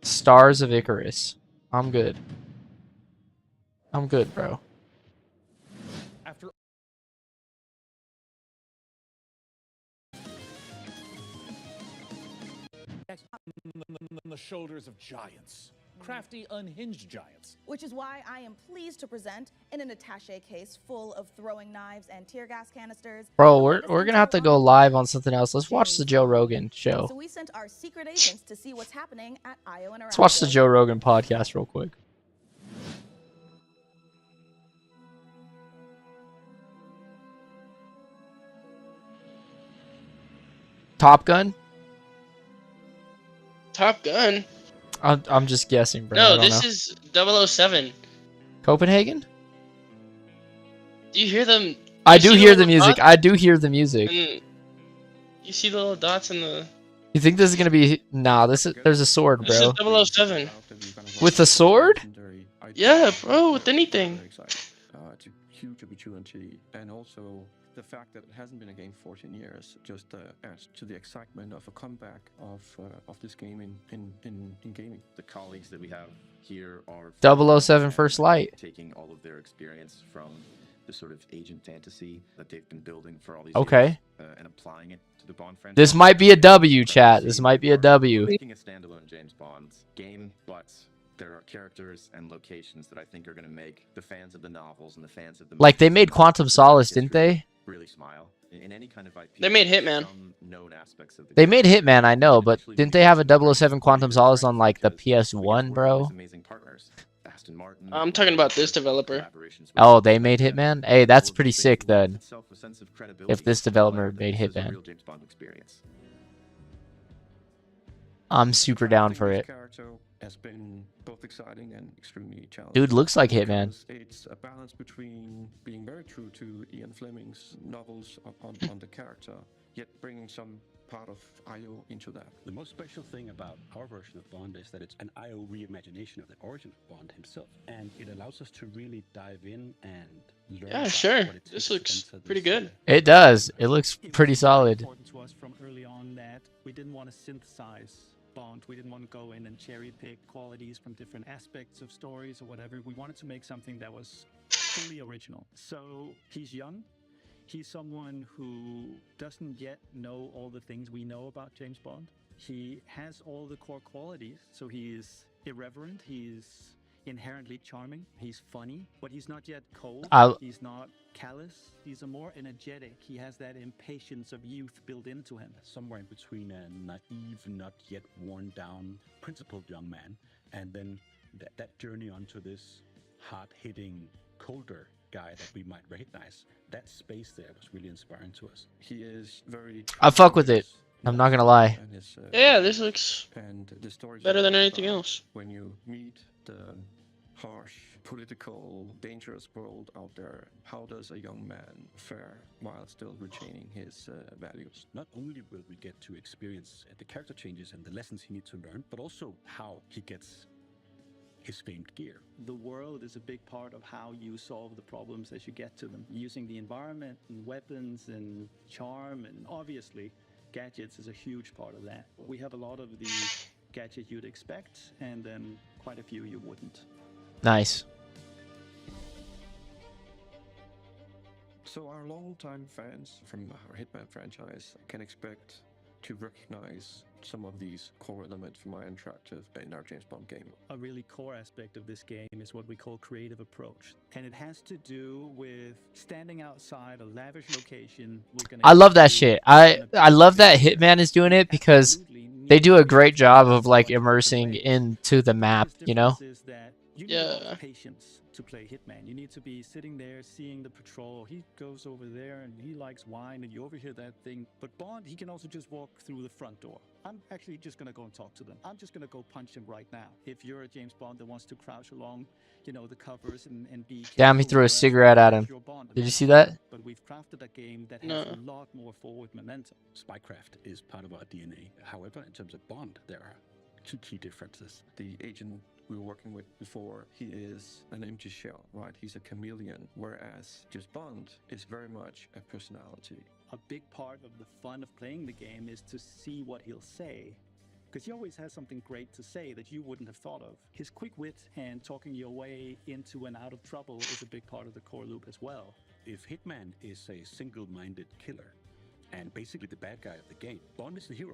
Stars of Icarus. I'm good. I'm good, bro. After on the shoulders of giants. Crafty, unhinged giants. Which is why I am pleased to present in an attaché case full of throwing knives and tear gas canisters. Bro, we're gonna have to go live on something else. Let's watch the Joe Rogan show. So we sent our secret agents to see what's happening at IO Interactive. Let's watch the Joe Rogan podcast real quick. Top Gun? Top Gun? I'm just guessing, bro. I No, don't this know. is 007. Copenhagen? Do you hear them? I you do see hear the little music. dots? I do hear the music. And you see the little dots in the... You think this is gonna be? Nah, there's a sword, This bro. is 007. With a sword? Yeah, bro, with anything. It's a huge opportunity, and also the fact that it hasn't been a game 14 years just adds to the excitement of a comeback of this game in gaming. The colleagues that we have here are 007 First Light. taking all of their experience from the sort of agent fantasy that they've been building for all these Okay. years, and applying it to the Bond franchise. This might be a W, chat. This might be a W. Making a standalone James Bond game, but there are characters and locations that I think are going to make the fans of the novels and the fans of the Like they made Quantum Solace, didn't they? really smile in any kind of IP. They made Hitman. some known aspects of the They game. made Hitman, I know, but didn't they have a 007 Quantum Solace on like the PS1, bro? Amazing partners. Aston Martin. I'm talking about this developer. Oh, they made Hitman? Hey, that's pretty sick then. If this developer made Hitman. I'm super down for it. Character has been both exciting and extremely challenging. Dude looks like Hitman. Because it's a balance between being very true to Ian Fleming's novels on the character, yet bringing some part of IO into that. The most special thing about our version of Bond is that it's an IO reimagination of the origin of Bond himself, and it allows us to really dive in and learn. Yeah, about sure. what it takes This to looks enter this pretty good. It does. It looks pretty solid. Important to us from early on that we didn't want to synthesize Bond. We didn't want to go in and cherry pick qualities from different aspects of stories or whatever. We wanted to make something that was fully original. So he's young. He's someone who doesn't yet know all the things we know about James Bond. He has all the core qualities. So he is irreverent, he's inherently charming, he's funny, but he's not yet cold, he's not callous, he's a more energetic, he has that impatience of youth built into him. Somewhere in between a naive, not yet worn down, principled young man, and then that journey onto this hard-hitting, colder guy that we might recognize. That space there was really inspiring to us. He is very... I fuck with it. I'm not gonna lie. Yeah, this looks and the stories better than anything else. When you meet the harsh, political, dangerous world out there, how does a young man fare while still retaining his values? Not only will we get to experience the character changes and the lessons he needs to learn, but also how he gets his famed gear. The world is a big part of how you solve the problems as you get to them. Using the environment and weapons and charm, and obviously gadgets is a huge part of that. We have a lot of the gadgets you'd expect, and then quite a few you wouldn't. Nice. So our longtime fans from our Hitman franchise can expect to recognize some of these core elements from our interactive in our James Bond game. A really core aspect of this game is what we call creative approach. And it has to do with standing outside a lavish location. I love that shit. I love that Hitman is doing it because they do a great job of like immersing into the map, you know? You need a lot of patience to play Hitman. You need to be sitting there seeing the patrol. He goes over there and he likes wine and you overhear that thing. But Bond, he can also just walk through the front door. I'm actually just going to go and talk to them. I'm just going to go punch him right now. If you're a James Bond that wants to crouch along, you know, the covers and be... Damn, he threw a cigarette at him. Did you see that? But we've crafted a game that has a lot more forward momentum. Spycraft is part of our DNA. However, in terms of Bond, there are two key differences. The agent we were working with before, he is an empty shell, right? He's a chameleon, whereas just Bond is very much a personality. A big part of the fun of playing the game is to see what he'll say, because he always has something great to say that you wouldn't have thought of. His quick wit and talking your way into and out of trouble is a big part of the core loop as well. If Hitman is a single-minded killer and basically the bad guy of the game, Bond is the hero.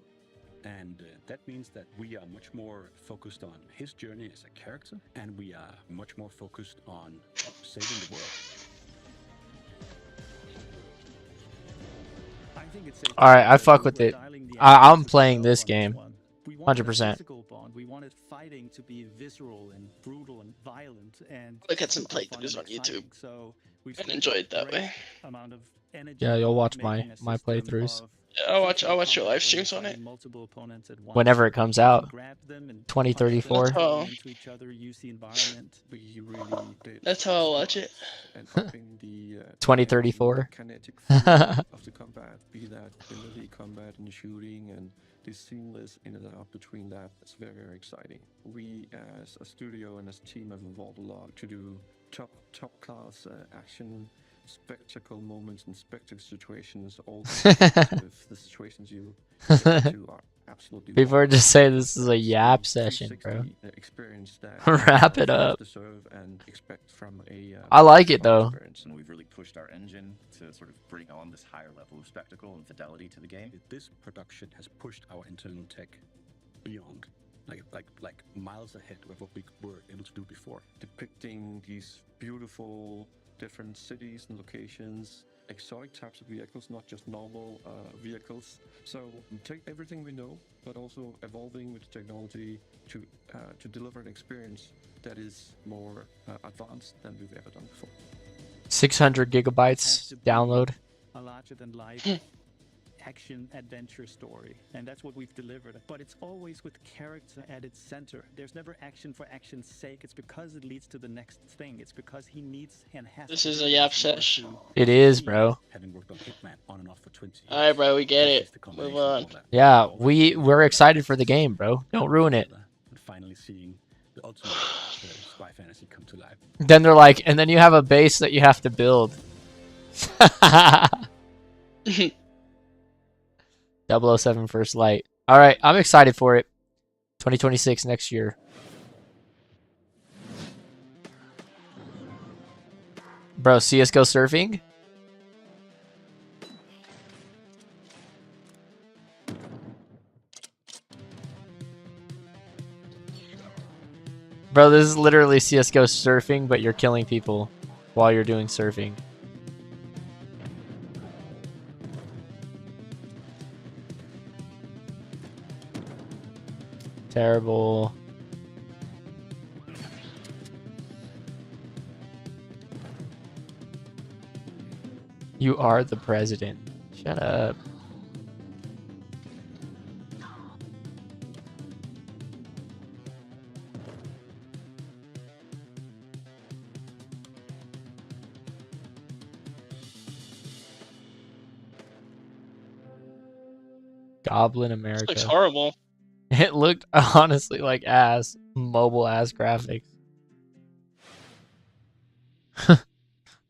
And that means that we are much more focused on his journey as a character, and we are much more focused on saving the world. I think it's Alright, I fuck with it. I'm playing this game. 100%. We wanted fighting to be visceral and brutal and violent, and look at some playthroughs on YouTube and enjoy it that way. Yeah, you'll watch my playthroughs. Yeah, I'll watch your live streams on it. Whenever it comes out. 2034. Oh. That's how I'll watch it. 2034. Kinetic of the combat, be that melee combat and shooting and the seamless in and out between that. It's very, very exciting. We as a studio and as a team have evolved a lot to do top class action spectacle moments and spectacle situations, all with the situations you are absolutely. People are just saying this is a yap session, bro. Experience that wrap it up. Deserve and expect from a, I like it though. And we've really pushed our engine to sort of bring on this higher level of spectacle and fidelity to the game. This production has pushed our internal tech beyond. Like miles ahead of what we were able to do before. Depicting these beautiful different cities and locations, exotic types of vehicles, not just normal vehicles. So take everything we know, but also evolving with technology to deliver an experience that is more advanced than we've ever done before. 600 gigabytes download. A larger than life action adventure story, and that's what we've delivered, but it's always with character at its center. There's never action for action's sake. It's because it leads to the next thing. It's because he needs and has. This is a yap sesh. It is, bro. Having worked on Hitman on and off for 20 years. Alright, bro, we get it. Move on. Yeah, we're excited for the game, bro. Don't ruin it. And finally seeing the ultimate spy fantasy come to life. Then they're like, and then you have a base that you have to build. 007 First Light. All right, I'm excited for it. 2026 next year. Bro, CS:GO surfing? Bro, this is literally CSGO surfing, but you're killing people while you're doing surfing. Terrible. You are the president. Shut up. Goblin America. This looks horrible. It looked honestly like ass. Mobile ass graphics.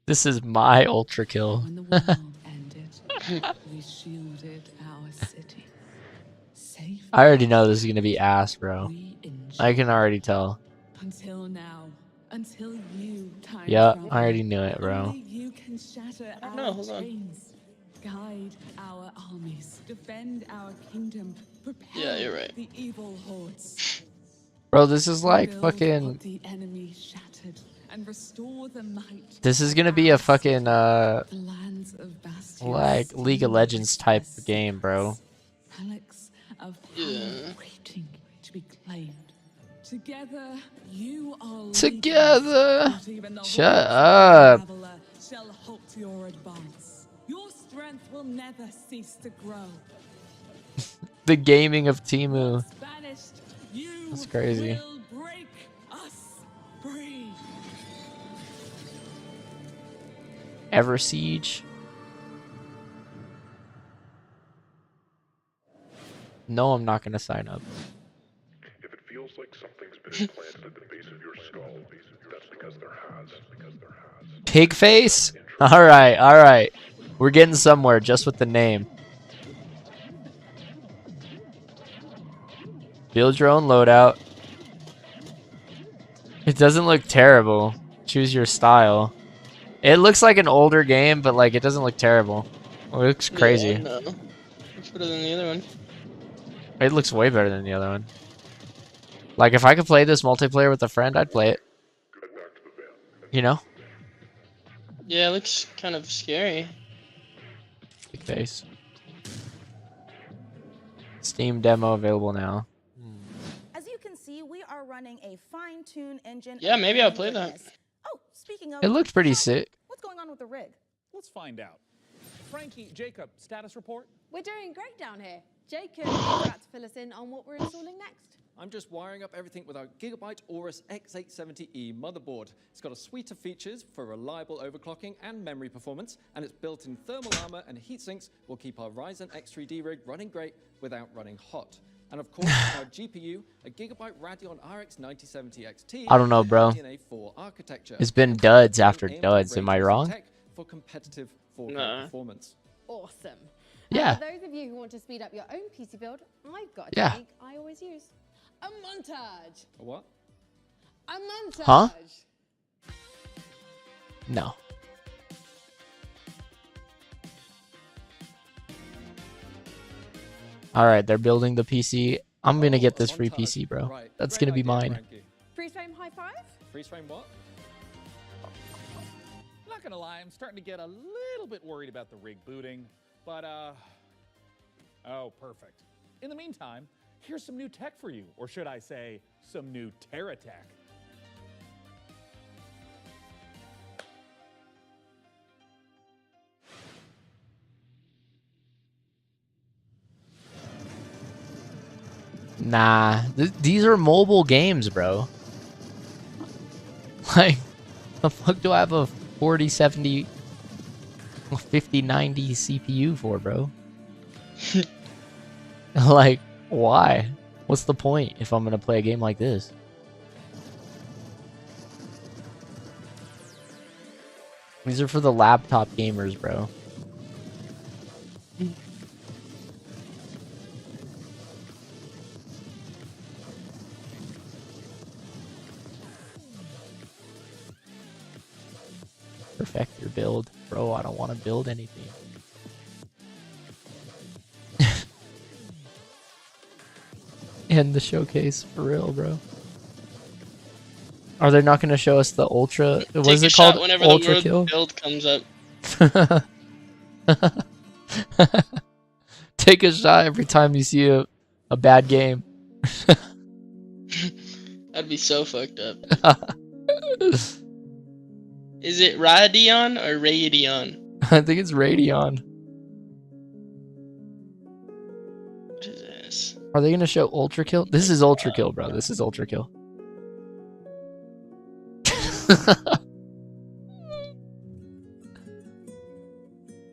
This is my ultra kill. When the war ended, we shielded our city. Safe I already know this is gonna be ass, bro. I can already tell. until now. Until you, time Yeah, traveler. I already knew it, bro. Only you can shatter our no, hold on. chains, guide our armies, defend our kingdom, prepare Yeah, you're right. the evil hordes. Bro, this is like Build fucking. what the enemy shattered and restore the might. This is gonna be a fucking The lands of Bastion like League of Legends type game, bro. relics of power Yeah. waiting to be claimed. Together, you are Together. Not even the Shut hordes of up. Traveler shall halt your advance. Your strength will never cease to grow. The gaming of Timu. Banished, you That's crazy. will break us free. Ever Siege. No, I'm not gonna sign up. If it feels like something's been implanted at the base of your skull, that's because there has. Pig face? Alright, alright. We're getting somewhere just with the name. Build your own loadout. It doesn't look terrible. Choose your style. It looks like an older game, but like it doesn't look terrible. It looks crazy. Yeah, no. It's better than the other one. It looks way better than the other one. Like if I could play this multiplayer with a friend, I'd play it. You know? Yeah, it looks kind of scary. Big face. Steam demo available now. As you can see, we are running a fine-tuned engine. Yeah, of maybe I'll game play that. goodness. Oh, speaking of, It looked pretty sick. what's going on with the rig? Let's find out. Frankie, Jacob, status report? We're doing great down here. Jacob is about to fill us in on what we're installing next. I'm just wiring up everything with our Gigabyte Aorus X870E motherboard. It's got a suite of features for reliable overclocking and memory performance, and its built-in thermal armor and heat sinks will keep our Ryzen X3D rig running great without running hot. And of course, our GPU, a Gigabyte Radeon RX 9070 XT. I don't know, bro. RDNA 4 architecture. It's been duds after duds. Am I wrong? Tech for competitive 4K Nah. performance. Awesome. Yeah. For those of you who want to speed up your own PC build, I've got a Yeah. technique I always use. A montage. A what? A montage. Huh? No. Alright, they're building the PC. I'm gonna get this free PC, bro. Right. That's Great gonna be idea, mine. Frankie. Freeze frame high five? Freeze frame what? Not gonna lie, I'm starting to get a little bit worried about the rig booting, but oh, perfect. In the meantime, here's some new tech for you, or should I say, some new Terra tech. Nah, these are mobile games, bro. Like, the fuck do I have a 4070, 5090 CPU for, bro? Like, why? What's the point if I'm gonna play a game like this? These are for the laptop gamers, bro. Perfect your build. Bro, I don't want to build anything. End the showcase for real, bro. Are they not going to show us the ultra? What Take is a it shot called? whenever Ultra the word kill. build comes up. Take a shot every time you see a bad game. That'd be so fucked up. Is it Radeon or Radeon? I think it's Radeon. What is this? Are they gonna show Ultra Kill? This is Ultra Kill, bro. This is Ultra Kill.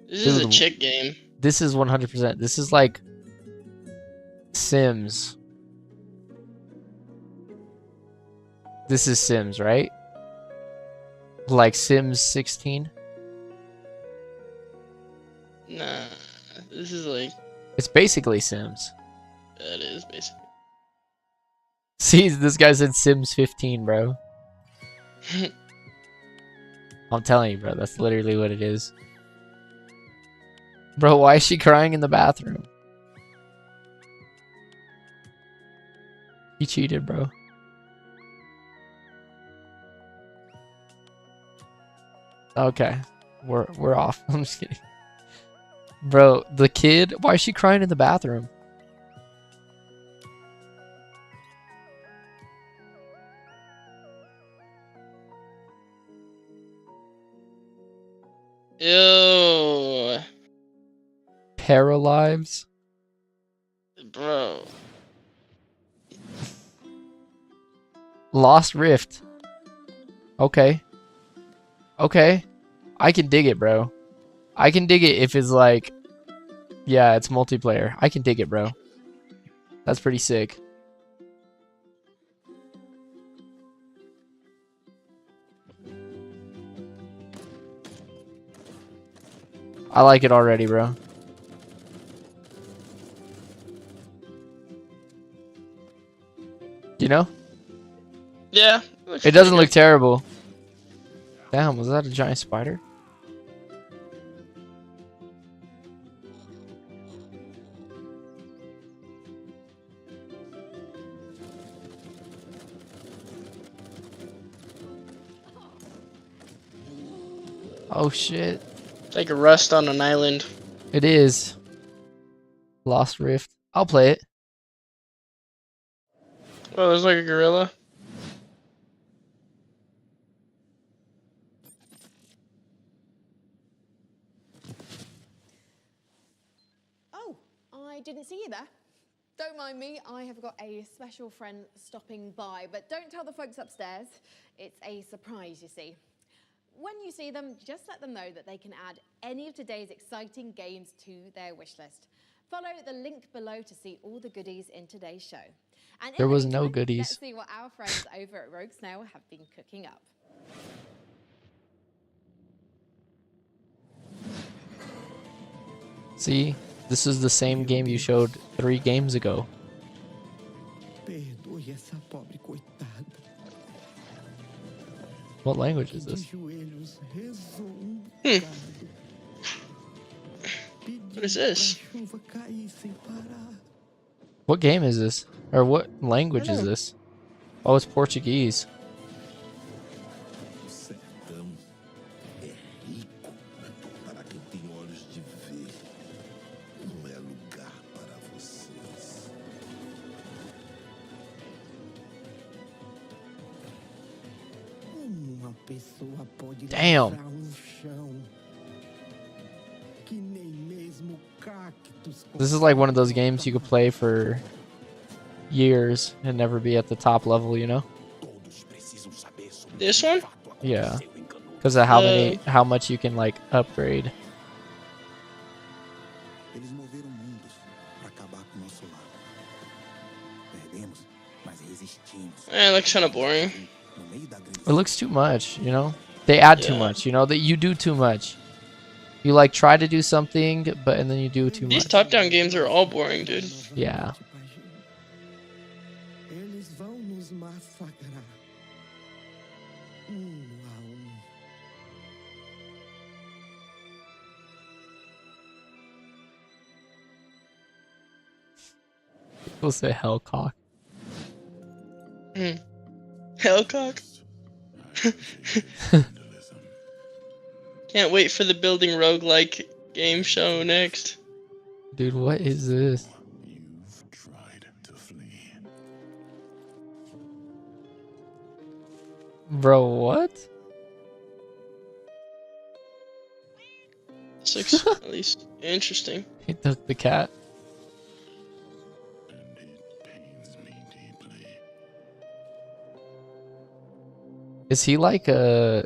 This is a chick game. This is 100%. This is like Sims. This is Sims, right? Like Sims 16? Nah, this is like... It's basically Sims. That is basically. See, this guy said Sims 15, bro. I'm telling you, bro. That's literally what it is. Bro, why is she crying in the bathroom? He cheated, bro. Okay. We're off. I'm just kidding. Bro, the kid, why is she crying in the bathroom? Ew. Paralives? Bro. Lost Rift. Okay. Okay. I can dig it, bro. I can dig it if it's like... Yeah, it's multiplayer. I can dig it, bro. That's pretty sick. I like it already, bro. You know? Yeah. It doesn't look terrible. Damn, was that a giant spider? Oh shit. It's like a Rust on an island. It is. Lost Rift. I'll play it. Oh, there's like a gorilla. Oh, I didn't see you there. Don't mind me, I have got a special friend stopping by, but don't tell the folks upstairs. It's a surprise, you see. When you see them, just let them know that they can add any of today's exciting games to their wish list. Follow the link below to see all the goodies in today's show. And There in the was no meantime, goodies. Let's see what our friends over at Rogue Snail have been cooking up. See? This is the same game you showed 3 games ago. Perdoe essa pobre coitada. What language is De this? joelhos rezou What is this? chuva cair sem parar. What game is this? Or what language is this? Oh, it's Portuguese. O sertão é rico para quem tem olhos de ver. Não é lugar para vocês. Uma pessoa pode Damn. livrar chão que nem mesmo cactos. This is like one of those games you could play for years and never be at the top level, you know? This one? Yeah. Because of how much you can like upgrade. Eles moveram mundos para acabar com o nosso lar. Perdemos, mas resistimos. Eh, it looks kind of boring. It looks too much, you know? They add too much, you know? That you do too much. You like try to do something, but and then you do too These much. top-down games are all boring, dude. Yeah. Eles vão nos massacrar. A People say Hellcock. Hellcock? Can't wait for the building roguelike game show next. Dude, what is this? Bro, what? This looks at least interesting. He took the cat. Is he like a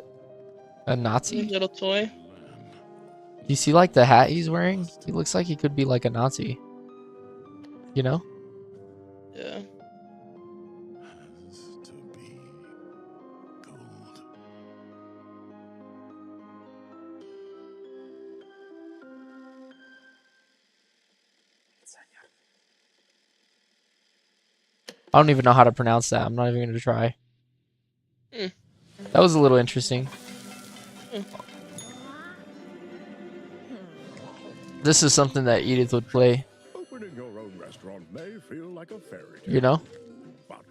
Nazi? Little toy. Do you see like the hat he's wearing? He looks like he could be like a Nazi. You know? Yeah. I don't even know how to pronounce that. I'm not even going to try. Hmm. That was a little interesting. This is something that Edith would play. Opening your own restaurant may feel like a fairy tale, You know? but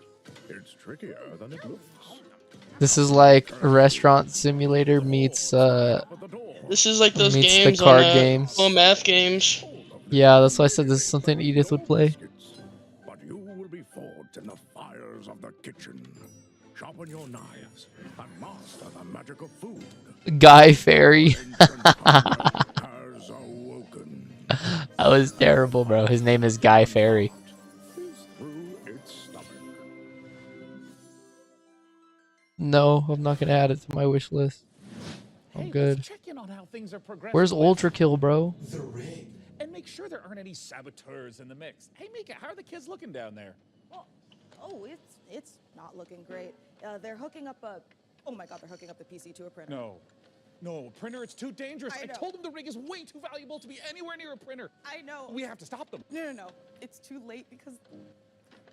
it's trickier than it looks. This is like a restaurant simulator meets This is like those meets games the card on games. little math games. Yeah, that's why I said this is something Edith would play. But you will be forged in the fires of the kitchen. Sharpen your knives and master the magic of food. Guy Fairy. Has awoken. That was terrible, bro. His name is Guy Fairy. Through its stomach. No, I'm not gonna add it to my wish list. I'm good. Check in on how things are progressing. Where's Ultra Kill, bro? The rig. And make sure there aren't any saboteurs in the mix. Hey, Mika, how are the kids looking down there? Oh, it's not looking great. They're hooking up a. Oh my God, they're hooking up the PC to a printer. No, printer, it's too dangerous. I I know. told them the rig is way too valuable to be anywhere near a printer. I know. We have to stop them. No. It's too late because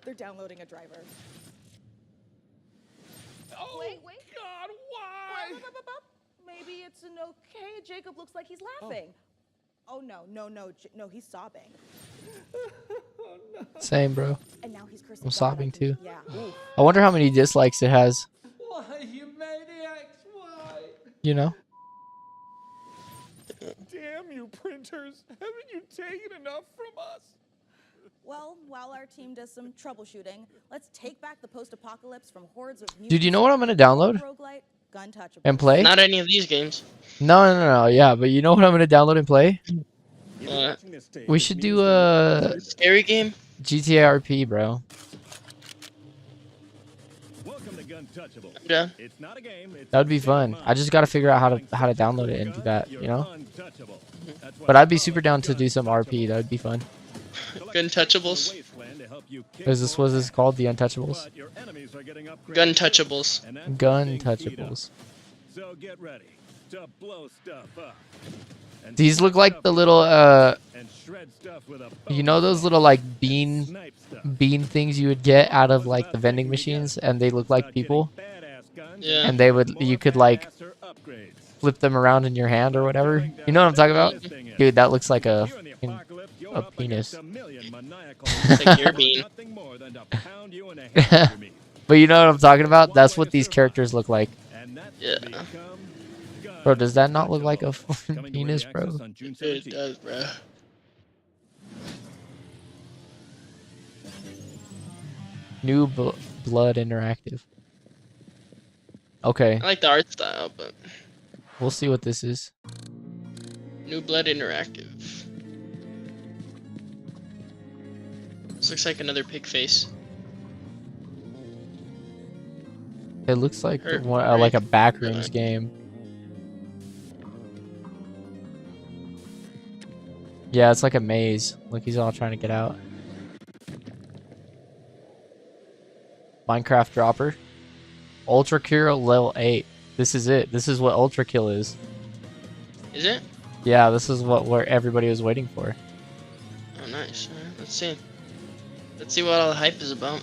they're downloading a driver. Oh, wait. God, why? Maybe it's an okay. Jacob looks like he's laughing. Oh no, he's sobbing. Same, bro. And now he's cursing I'm God, sobbing I think. too. Yeah. Oof. I wonder how many dislikes it has. Why, you maniacs? Why? You know? Damn you, printers. Haven't you taken enough from us? Well, while our team does some troubleshooting, let's take back the post-apocalypse from hordes of Dude, you know what I'm gonna download roguelite, gun touchable. and play? Not any of these games. No. Yeah, but you know what I'm gonna download and play? We should do a scary game. GTA RP, bro. Welcome to Gun Touchable. Yeah. It's not a game. It's That would be fun. I just gotta figure out how to download it and do that, you know? But I'd be super down to do some RP. That would be fun. Gun Touchables. Was this called? The Untouchables? Gun Touchables. Gun Touchables. So get ready to blow stuff up. These look like the little And shred stuff with a you know those little like bean things you would get out of like the vending machines, and they look like people? Yeah. And you could like flip them around in your hand or whatever. You know what I'm talking about? Dude, that looks like a penis. Like your bean. But you know what I'm talking about? That's what these characters look like. Yeah. Bro, does that not look like a fucking penis, bro? It does, bro. New Blood Interactive. Okay. I like the art style, but We'll see what this is. New Blood Interactive. This looks like another pig face. It looks like Hurt, like a backrooms game. Yeah, it's like a maze. Like he's all trying to get out. Minecraft Dropper. Ultra Kill level 8. This is it. This is what Ultra Kill is. Is it? Yeah, this is where everybody was waiting for. Oh, nice. All right, let's see. Let's see what all the hype is about.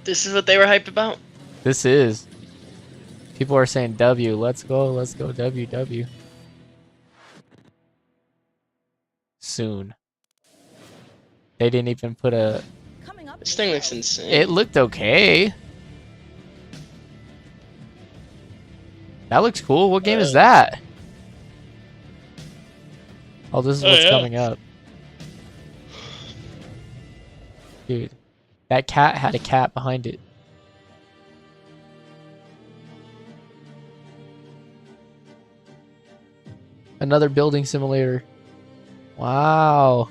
This is what they were hyped about? This is. People are saying W. Let's go WW. Soon. They didn't even put a Coming up. This thing looks insane. It looked okay. That looks cool. What game is that? Oh, this is what's coming up. Dude, that cat had a cat behind it. Another building simulator. Wow.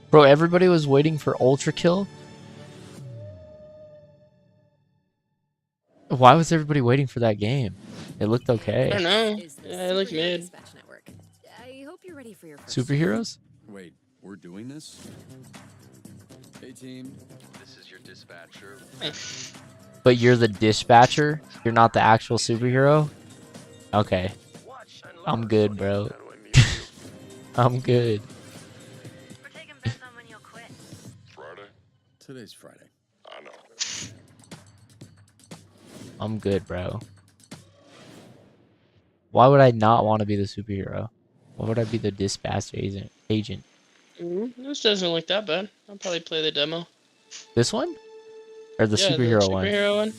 Bro, everybody was waiting for Ultra Kill. Why was everybody waiting for that game? It looked okay. I don't know. Yeah, it looked mid. I hope you're ready for your first Superheroes? Wait, we're doing this? Hey team, this is your dispatcher. But you're the dispatcher? You're not the actual superhero? Okay. I'm good, bro. I'm good. Friday? Today's Friday. I know. I'm good, bro. Why would I not want to be the superhero? Why would I be the dispatch agent? This doesn't look that bad. I'll probably play the demo. This one? Or the Yeah, superhero one? Superhero one.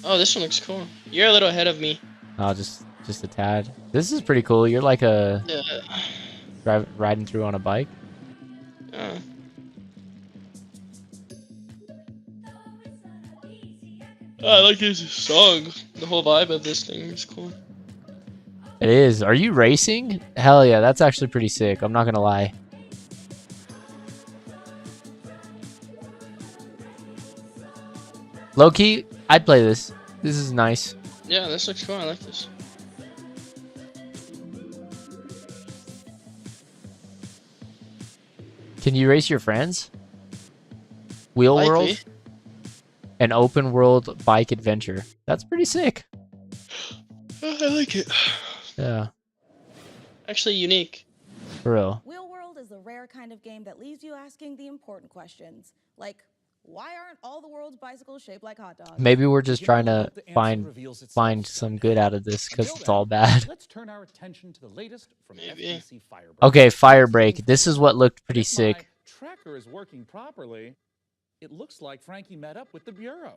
Oh, this one looks cool. You're a little ahead of me. Oh, just a tad. This is pretty cool. You're like riding through on a bike. Oh. I like this song. The whole vibe of this thing is cool. It is. Are you racing? Hell yeah, that's actually pretty sick. I'm not gonna lie. Low key, I'd play this. This is nice. Yeah, this looks cool. I like this. Can you race your friends? Wheel Likely. World? An open world bike adventure. That's pretty sick. I like it. Yeah. Actually unique. For real. Wheel World is the rare kind of game that leaves you asking the important questions, like why aren't all the world's bicycles shaped like hot dogs? Maybe we're just trying to find some good out of this because it's all bad. Let's turn our attention to the latest from FTC Firebreak. Okay, Firebreak. This is what looked pretty sick. Tracker is working properly. It looks like Frankie met up with the Bureau.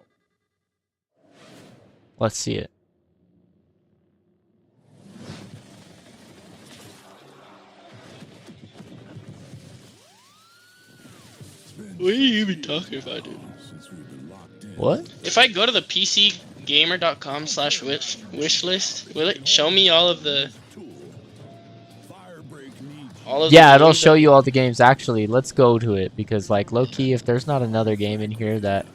Let's see it. What are you even talking about, dude? What? If I go to the PCgamer.com/wish list, will it show me all of the? Yeah, it'll show you all the games. Actually, let's go to it because, like, low key, if there's not another game in here that.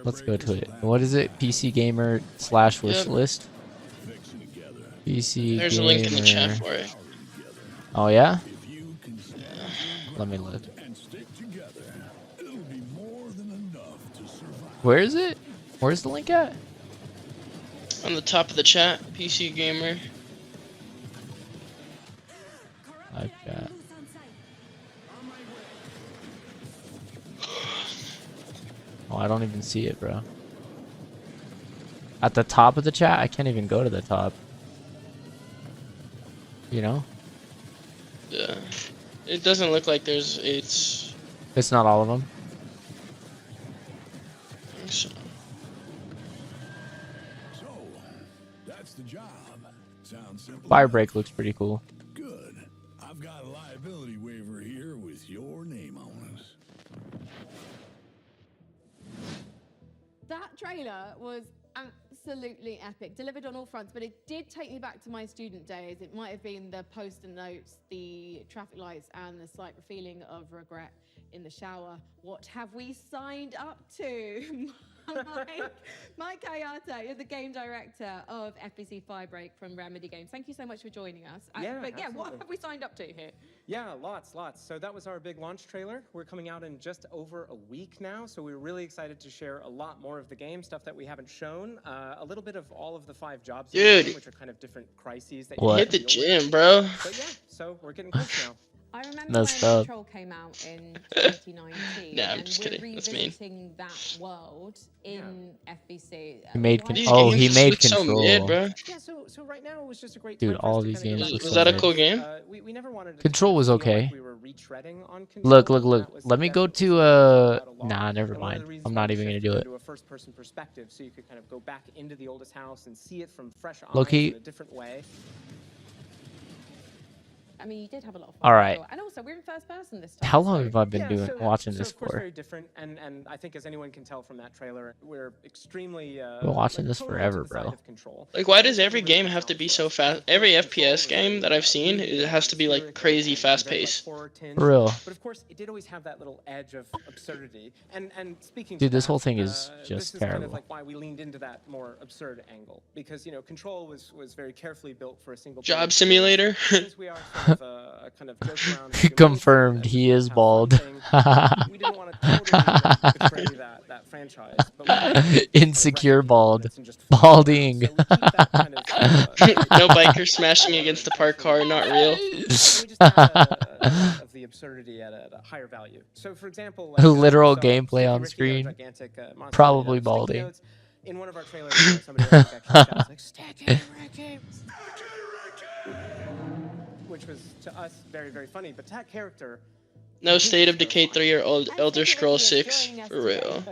Let's go to it. What is it? PC Gamer/wish list. PC. There's a link in the chat for it. Oh yeah. Let me look. Where is it? Where's the link at? On the top of the chat, PC Gamer. Live chat. Oh, I don't even see it, bro. At the top of the chat? I can't even go to the top. You know? Yeah. It doesn't look like there's. It's not all of them. I think so. That's the job. Sounds simple. Firebreak looks pretty cool. Good. I've got a liability waiver here with your name on it. That trailer was absolutely epic, delivered on all fronts, but it did take me back to my student days. It might have been the post-it notes, the traffic lights, and the slight feeling of regret in the shower. What have we signed up to? Mike Kayata, you're the game director of FBC Firebreak from Remedy Games. Thank you so much for joining us. What have we signed up to here? Yeah, lots. So that was our big launch trailer. We're coming out in just over a week now, so we're really excited to share a lot more of the game, stuff that we haven't shown, a little bit of all of the 5 jobs, in the game, which are kind of different crises that Hit the gym, bro. But yeah, so we're getting close now. I remember Messed when up. Control came out in 2019. Nah, I'm and just we're kidding. That's mean. revisiting that world in FBC. He made Why- he just made look so Control. mid, bro. Yeah, so right now it was just a great Dude, time for us all to these kinda go games back look to so that a good. cool game? We never wanted it to Control kind of was feel okay. like we were retreading on Control, Look, and that was let me something go that to we talked about a lot. nah, never And one of mind. the reasons I'm why not we even gonna shifted do it. into a first-person perspective, so you could kind of go back into the oldest house and see it from fresh eyes Low-key. in a different way. I mean, you did have a lot of fun. All right. And also, we're in first person this time. How long so- have I been watching this of course for? very different, and I think as anyone can tell from that trailer, we're extremely. Been watching this totally forever, to the side bro. of Control. Like, why does every game have to be so fast? Every FPS game that I've seen, it has to be like crazy fast paced. For real. But of course, it did always have that little edge of absurdity. And speaking Dude, to this that, whole thing is this just is kind of terrible. like why we leaned into that more absurd angle, because Control was very carefully built for a single Job player simulator. experience. Since we are sort of a kind of joke around Confirmed, he is bald. we didn't want to totally betray that franchise. But we Insecure bald. Balding. No biker smashing against the parked car, not real. We just had of the absurdity at a higher value. So, for example, Literal so gameplay Sticky on Ricky, screen. our gigantic, monster Probably Sticky balding. Notes, in one of our trailers, somebody else actually shouts like "Sticky Ricky," which was to us very, very funny. But that character. No State of Decay 3 or Elder Scrolls 6, for real.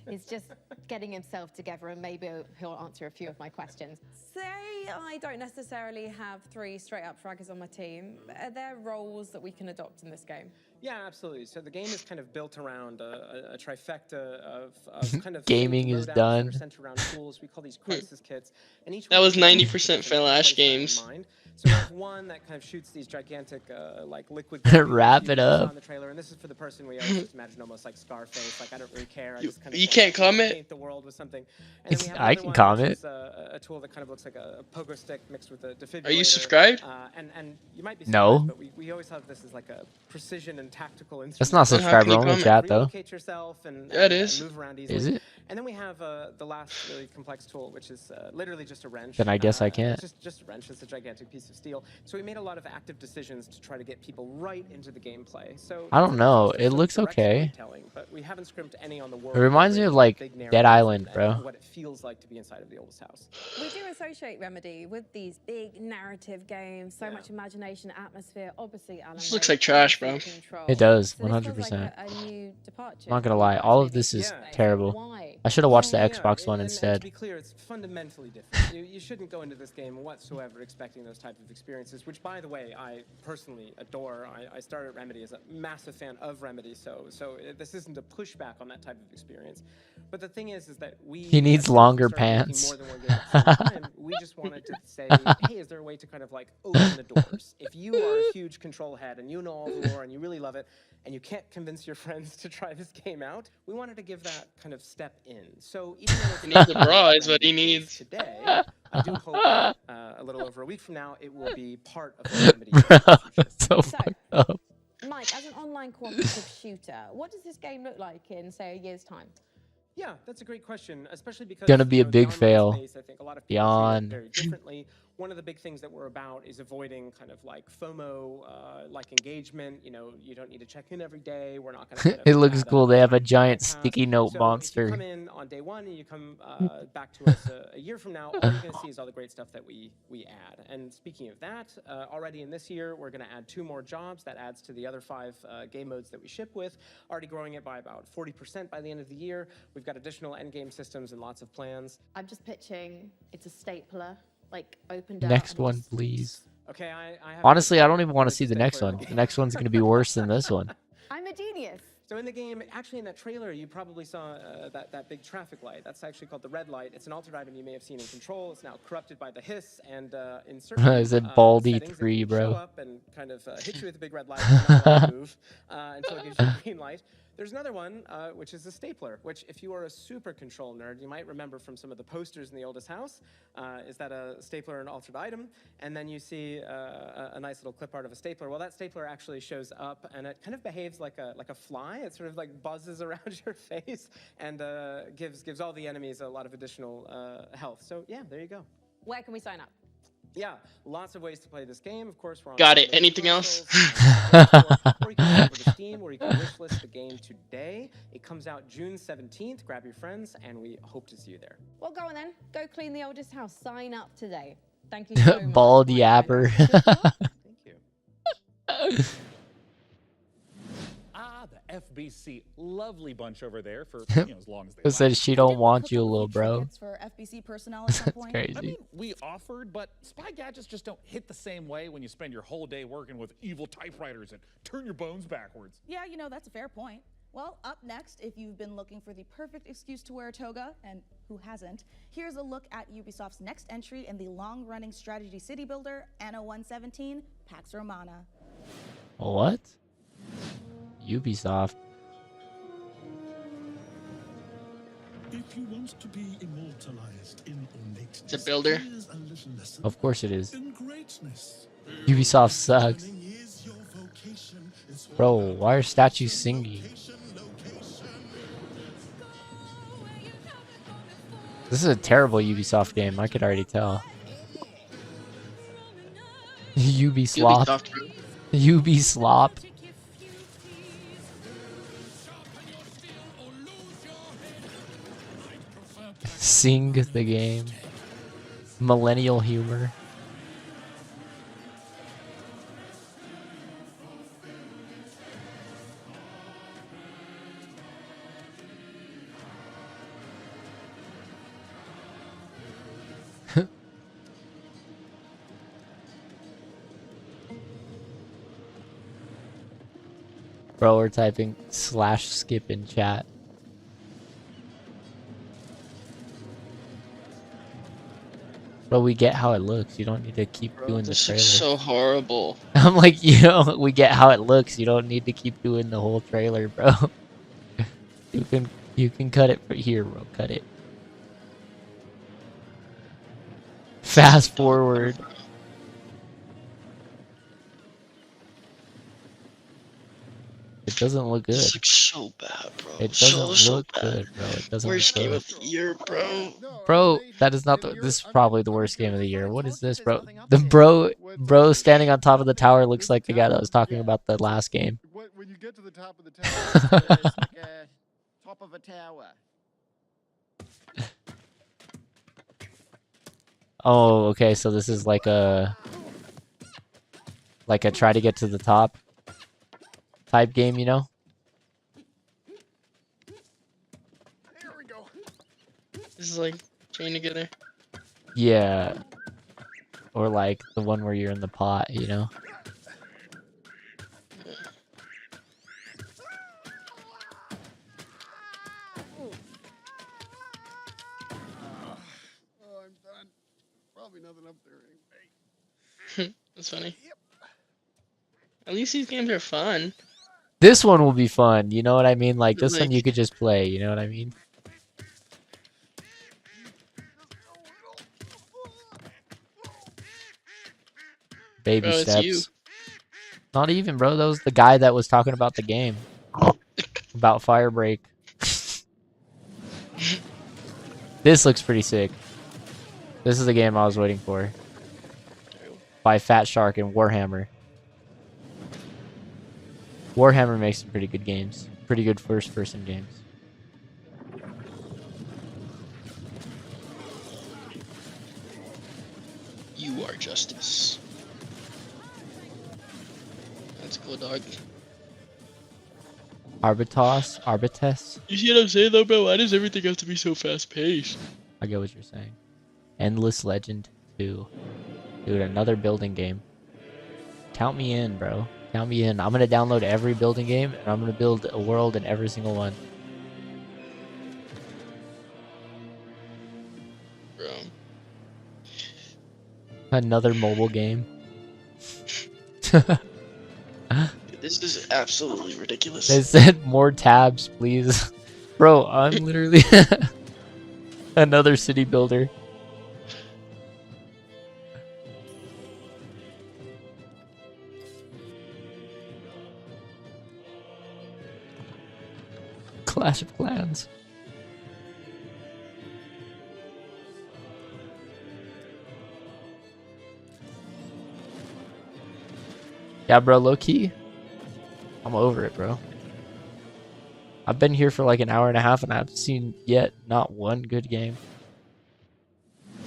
He's just getting himself together, and maybe he'll answer a few of my questions. Say I don't necessarily have 3 straight-up fraggers on my team. Are there roles that we can adopt in this game? Yeah, absolutely. So the game is kind of built around a trifecta of kind of Gaming is loadouts that done. are centered around tools. We call these crisis kits, and each That one was has a 90% different Flash place in games. mind. So we have one that kind of shoots these gigantic like liquid. Wrap you it saw up. in the trailer, and this is for the person we always just imagine almost like Scarface. Like I don't really care. I just kind of You can't comment? paint the world with something. And then we have I another can one, comment. which is a tool that kind of looks like a pogo stick mixed with a defibrillator. Are you subscribed? And you might be No. surprised, but we always have this as like a precision and tactical instrument. That's not subscriber only You chat though. relocate yourself and, Yeah, it and is. move around easily. Is it? And then we have the last really complex tool, which is literally just a wrench. Then I guess I can't. It's just a wrench. It's a gigantic piece of steel. So we made a lot of active decisions to try to get people right into the gameplay. So I don't it's know. also It some looks direct okay. storytelling, but we haven't scrimped any on the world. It reminds me of like big Dead narrative Island, and bro. what it feels like to be inside of the oldest house. We do associate Remedy with these big narrative games, so much imagination, atmosphere. Obviously, Alan. This looks Wake, like trash, bro. obviously Control. It does, So this feels like 100%. a new departure. I'm not gonna lie. All of this is terrible. I should have watched the Xbox one And to instead. be clear, it's fundamentally different. You shouldn't go into this game whatsoever expecting those type of experiences, which, by the way, I personally adore. I started Remedy as a massive fan of Remedy, so this isn't a pushback on that type of experience. But the thing is that we He needs as we longer started making pants. more than one game at the same time, we just wanted to say, hey, is there a way to kind of like open the doors? If you are a huge Control head and you know all the lore and you really love it, and you can't convince your friends to try this game out, we wanted to give that kind of step in. So even though it's He needs a bra is what he needs. today, I do hope that, a little over a week from now, it will be part of the Remedy. That's so fucked up. Mike, as an online cooperative shooter, what does this game look like in, say, a year's time? Yeah, that's a great question, especially because Gonna be a the big online fail. space, I think a lot of people treat it Yawn. very differently. One of the big things that we're about is avoiding kind of like FOMO, like engagement. You don't need to check in every day. We're not going to. It looks cool. They have a giant sticky note So if you monster. come in on day one and you come back to us a year from now, all you're going to see is all the great stuff that we add. And speaking of that, already in this year, we're going to add 2 more jobs. That adds to the other 5 game modes that we ship with, already growing it by about 40% by the end of the year. We've got additional end game systems and lots of plans. I'm just pitching. It's a stapler, like opened up. Next and one, just- please. Okay, I have Honestly, I don't even want to see the next one. The next one's gonna be worse than this one. I'm a genius. So in the game, actually in that trailer, you probably saw that big traffic light. That's actually called the red light. It's an altered item you may have seen in Control. It's now corrupted by the hiss, and in certain Is it Baldy settings, it 3, can bro? show up and kind of hit you with a big red light and not allow you to move until it gives you a green light. There's another one, which is a stapler, which if you are a super Control nerd, you might remember from some of the posters in the oldest house. Is that a stapler and altered item? And then you see a nice little clip art of a stapler. Well, that stapler actually shows up, and it kind of behaves like a fly. It sort of like buzzes around your face and gives all the enemies a lot of additional health. So yeah, there you go. Where can we sign up? Yeah, lots of ways to play this game. Of course, we're on Got it. Anything else? or you can go over to Steam, where you can wishlist the game today. It comes out June 17th. Grab your friends, and we hope to see you there. Well, go on then. Go clean the oldest house. Sign up today. Thank you so much. Bald yapper. The FBC, lovely bunch over there for as long as they Who said she don't want you, little bro? Tickets for FBC personnel at some point. Crazy. I mean, we offered, but spy gadgets just don't hit the same way when you spend your whole day working with evil typewriters and turn your bones backwards. Yeah, that's a fair point. Well, up next, if you've been looking for the perfect excuse to wear a toga, and who hasn't, here's a look at Ubisoft's next entry in the long-running strategy city builder, Anno 117, Pax Romana. What? Ubisoft. If you want to be immortalized in ornateness, The builder. here's a little lesson Of course it is. in greatness. Ubisoft sucks. Bro, why are statues singing? This is a terrible Ubisoft game, I could already tell. Ubislop. Ubislop. Sing the game. Millennial humor. Bro, we're typing /skip in chat. Bro, we get how it looks. You don't need to keep doing the This trailer. looks so horrible. I'm like, we get how it looks. You don't need to keep doing the whole trailer, bro. You can cut it here, bro. Cut it. Fast forward. It doesn't look good. This looks so bad, bro. It doesn't so look bad. good, bro. It doesn't Worst look game good. of the year, bro. Bro, that is not the. This is probably the worst game of the year. What is this, bro? The bro standing on top of the tower looks like the guy that was talking about the last game. When you get to the top of the tower, it's like a top of a tower. Oh, okay. So this is like a try to get to the top type game, you know? This is like chain together. Yeah. Or like the one where you're in the pot, you know? Oh, I'm done. Probably nothing up there. That's funny. At least these games are fun. This one will be fun, you know what I mean? Like this one Like- you could just play, you know what I mean? Baby Bro, it's steps. you. Not even, bro. That was the guy that was talking about the game. About Firebreak. This looks pretty sick. This is the game I was waiting for. By Fat Shark and Warhammer. Warhammer makes some pretty good games. Pretty good first-person games. You are justice. That's cool, dog. Arbites? You see what I'm saying though, bro? Why does everything have to be so fast paced? I get what you're saying. Endless Legend 2. Dude, another building game. Count me in, bro. Count me in. I'm gonna download every building game, and I'm gonna build a world in every single one. Bro. Another mobile game. This is absolutely ridiculous. They said more tabs, please. Bro, I'm literally another city builder. Clash of Clans. Yeah, bro, low key. I'm over it, bro. I've been here for like an hour and a half and I've seen yet not one good game.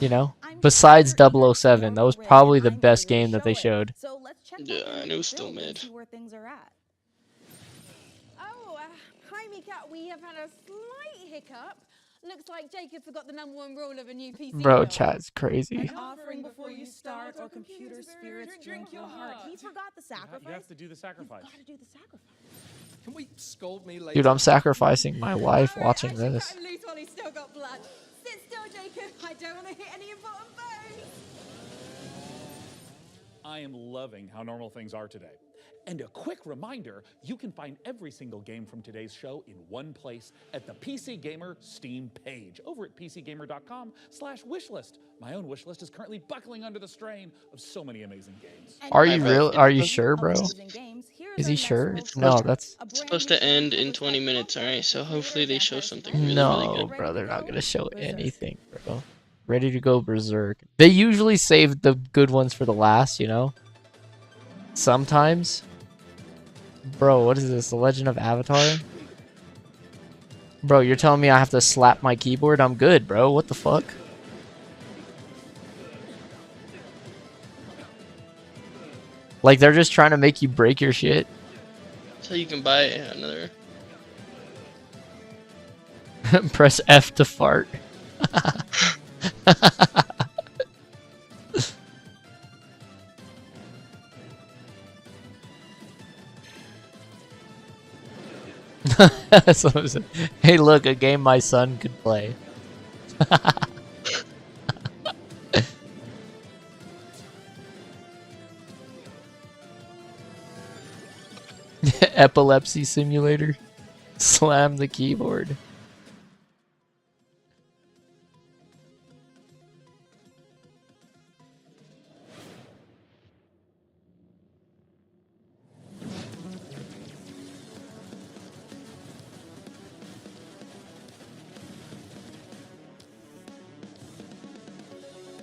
You know? Besides 007, that was probably the best game that they showed. So let's check Yeah, and it was still mid. see where things are at. Oh, hi, Mika. We have had a slight hiccup. Looks like Jacob forgot the #1 rule of a new PC. Bro, chat's crazy. An offering before you start, or computer spirits drink your heart. He forgot the sacrifice. You have to do the sacrifice. Gotta do the sacrifice. Can we scold me later? Dude, I'm sacrificing my life watching this. I'm loose while he's still got blood. Sit still, Jacob. I don't want to hit any important bones. I am loving how normal things are today. And a quick reminder, you can find every single game from today's show in one place at the PC Gamer Steam page over at pcgamer.com/wishlist. My own wishlist is currently buckling under the strain of so many amazing games. Are you real? Are you sure, bro? Is he sure? No, that's... It's supposed to end in 20 minutes, alright? So hopefully they show something really, really No, good. bro, they're not gonna show anything, bro. Ready to go berserk. They usually save the good ones for the last, you know? Sometimes. Bro, what is this? The Legend of Avatar? Bro, you're telling me I have to slap my keyboard? I'm good, bro. What the fuck? Like, they're just trying to make you break your shit. So you can buy another. Press F to fart. So hey, look, a game my son could play. Epilepsy simulator. Slam the keyboard.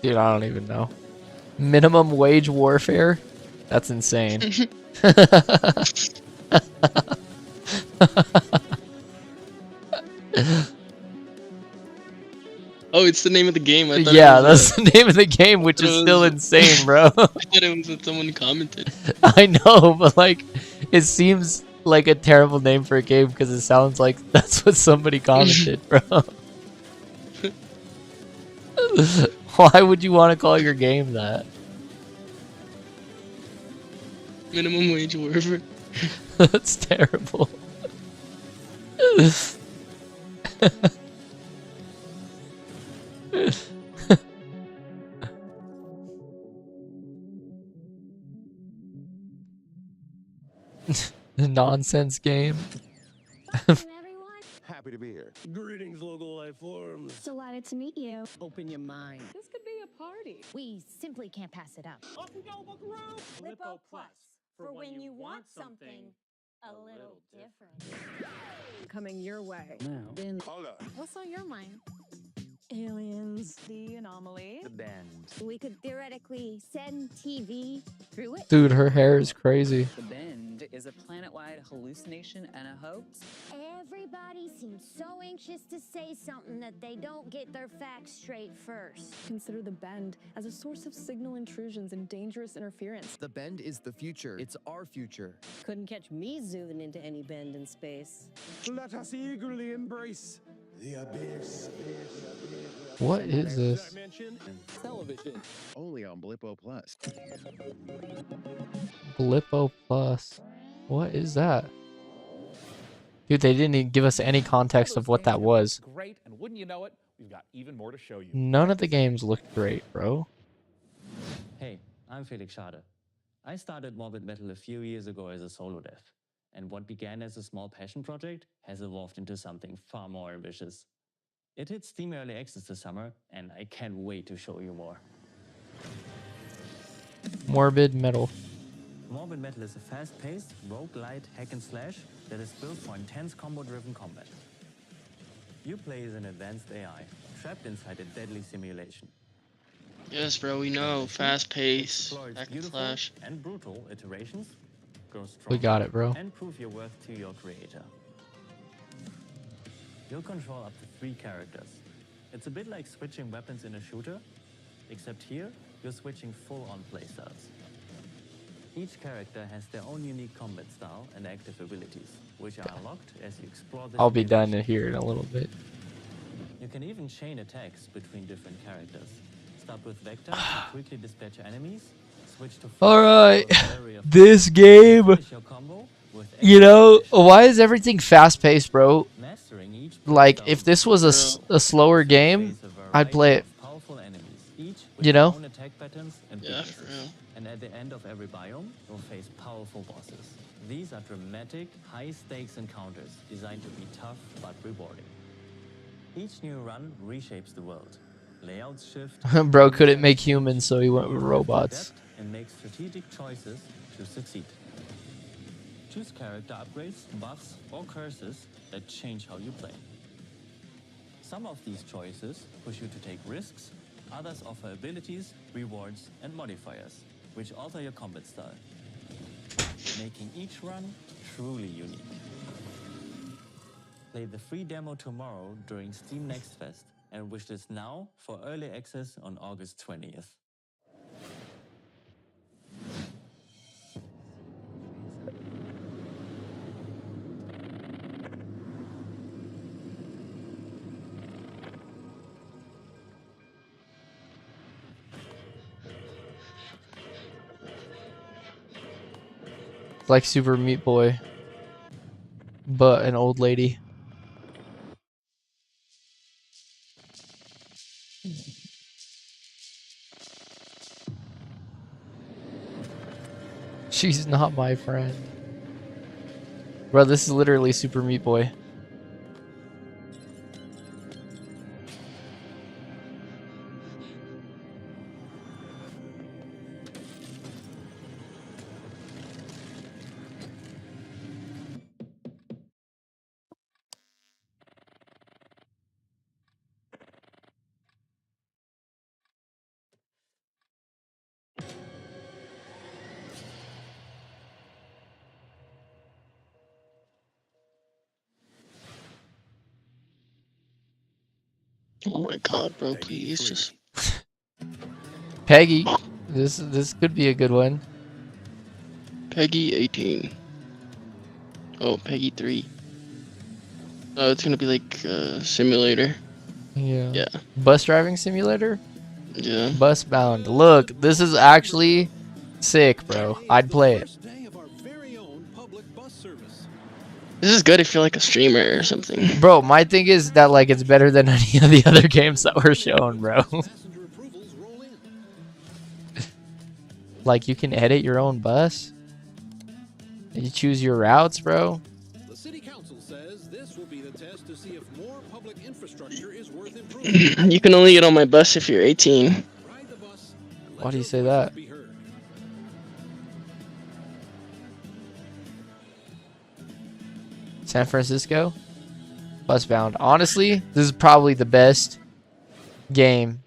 Dude, I don't even know. Minimum wage warfare? That's insane. Oh, it's the name of the game. I thought Yeah, it was, that's the name of the game, which is still insane, bro. I thought it was what someone commented. I know, but like, it seems like a terrible name for a game because it sounds like that's what somebody commented, bro. Why would you want to call your game that? Minimum wage warfare. That's terrible. Nonsense game. Happy to be here. Greetings, local life forms. Delighted to meet you. Open your mind. This could be a party. We simply can't pass it up. Off we go, buckaroo! Lippo Plus. For when you want something a little different. Coming your way. Now. Hold up. What's on your mind? Aliens, the anomaly. The bend. We could theoretically send TV through it. Dude, her hair is crazy. The Bend is a planet-wide hallucination and a hoax. Everybody seems so anxious to say something that they don't get their facts straight first. Consider the Bend as a source of signal intrusions and dangerous interference. The Bend is the future. It's our future. Couldn't catch me zooming into any bend in space. Let us eagerly embrace the abyss. What is this? Television. Only on Blippo Plus. Blippo Plus. What is that? Dude, they didn't even give us any context of what that was. Great, and wouldn't you know it, we've got even more to show you. None of the games looked great, bro. Hey, I'm Felix Schade. I started Morbid Metal a few years ago as a solo dev, and what began as a small passion project has evolved into something far more ambitious. It hit Steam Early Access this summer, and I can't wait to show you more. Morbid Metal. Morbid Metal is a fast-paced, roguelite hack-and-slash that is built for intense combo-driven combat. You play as an advanced AI, trapped inside a deadly simulation. Yes, bro, we know. Fast pace, Explore its hack and beautiful slash. and brutal iterations grow stronger, We got it, bro. and prove your worth to your creator. You'll control up to 3 characters. It's a bit like switching weapons in a shooter, except here, you're switching full-on playstyles. Each character has their own unique combat style and active abilities, which are unlocked as you explore the I'll be done simulation. here in a little bit. You can even chain attacks between different characters. Start with Vector to quickly dispatch enemies, switch to Alright, this game, you know, why is everything fast-paced, bro? Like, if this was a slower game, I'd play it, you know? Yeah, for real. And at the end of every biome, you'll face powerful bosses. These are dramatic, high-stakes encounters designed to be tough but rewarding. Each new run reshapes the world. Layouts shift. Bro couldn't make humans, so he went with robots. And make strategic choices to succeed. Choose character upgrades, buffs, or curses that change how you play. Some of these choices push you to take risks, others offer abilities, rewards, and modifiers, which alter your combat style, making each run truly unique. Play the free demo tomorrow during Steam Next Fest and wishlist now for early access on August 20th. Like Super Meat Boy, but an old lady. She's not my friend. Bro, this is literally Super Meat Boy. Oh my god, bro, please just... Peggy. This could be a good one. Peggy 18. Oh, Peggy 3. Oh, it's gonna be like a simulator. Yeah. Yeah. Bus driving simulator? Yeah. Bus bound. Look, this is actually sick, bro. I'd play it. This is good if you're like a streamer or something. Bro, my thing is that like it's better than any of the other games that were shown, bro. Like you can edit your own bus. You choose your routes, bro. The city council says this will be the test to see if more public infrastructure is worth improving. You can only get on my bus if you're 18. Why do you say that? San Francisco? Busbound. Honestly, this is probably the best game.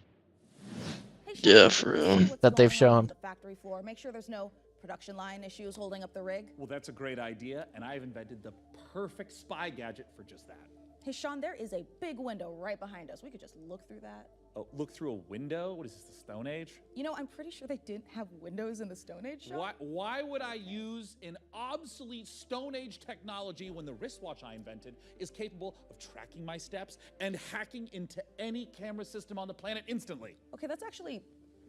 Yeah, for real. That they've shown. Factory floor. Make sure there's no production line issues holding up the rig. Well, that's a great idea, and I've invented the perfect spy gadget for just that. Hey, Sean, there is a big window right behind us. We could just look through that. Oh, look through a window? What is this, the Stone Age? You know, I'm pretty sure they didn't have windows in the Stone Age, Sean. Why would I use an obsolete Stone Age technology when the wristwatch I invented is capable of tracking my steps and hacking into any camera system on the planet instantly? Okay, that's actually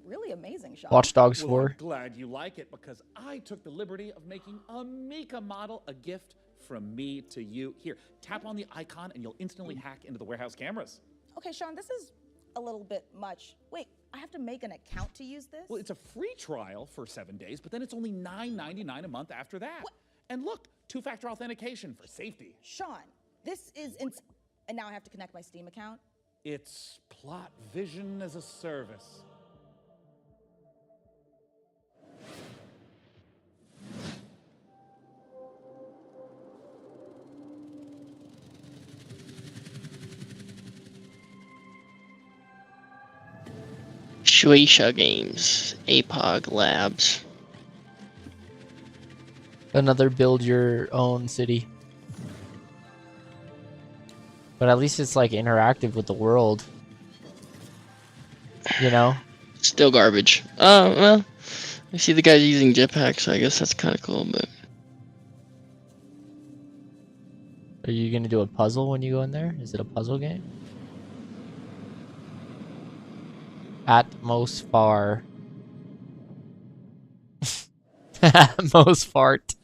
really amazing, Sean. Watch Dogs Well, 4. I'm glad you like it because I took the liberty of making a Mika model a gift from me to you. Here, tap on the icon and you'll instantly hack into the warehouse cameras. Okay, Sean, this is a little bit much. Wait, I have to make an account to use this? Well, it's a free trial for 7 days, but then it's only $9.99 a month after that. What? And look, two-factor authentication for safety. Sean, this is and now I have to connect my Steam account? It's Plot Vision as a service. Shueisha Games, APOG Labs. Another build your own city. But at least it's like interactive with the world. You know? Still garbage. Oh, well. I see the guys using jetpacks, so I guess that's kind of cool, but... Are you gonna do a puzzle when you go in there? Is it a puzzle game? Atmosphar. Atmosfart.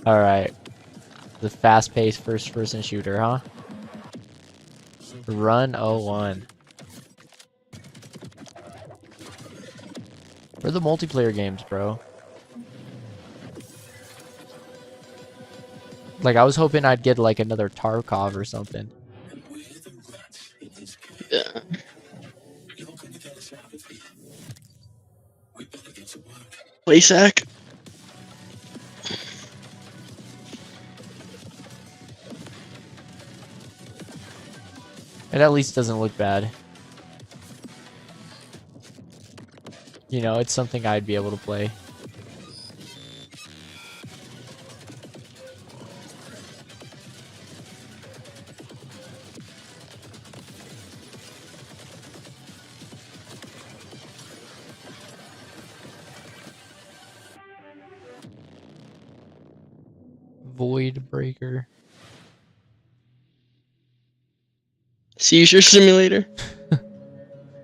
Alright. The fast-paced first-person shooter, huh? Run 01. Where are the multiplayer games, bro? Like, I was hoping I'd get, like, another Tarkov or something. Yeah. Playsack. It at least doesn't look bad. You know, it's something I'd be able to play. Void Breaker. Seizure Simulator.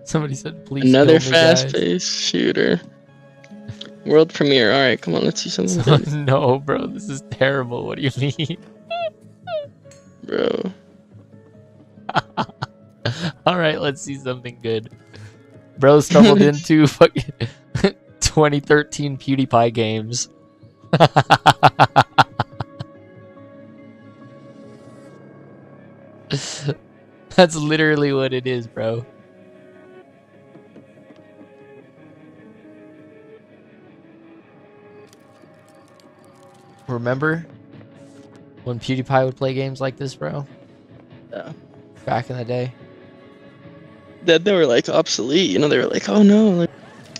Somebody said, please. Another kill me, guys." fast-paced shooter. World premiere. All right, come on, let's see something good. No, bro, this is terrible. What do you mean? Bro. All right, let's see something good. Bro stumbled into fucking 2013 PewDiePie games. That's literally what it is, bro. Remember when PewDiePie would play games like this, bro? Yeah. Back in the day. That they were like obsolete, you know, they were like, oh no, like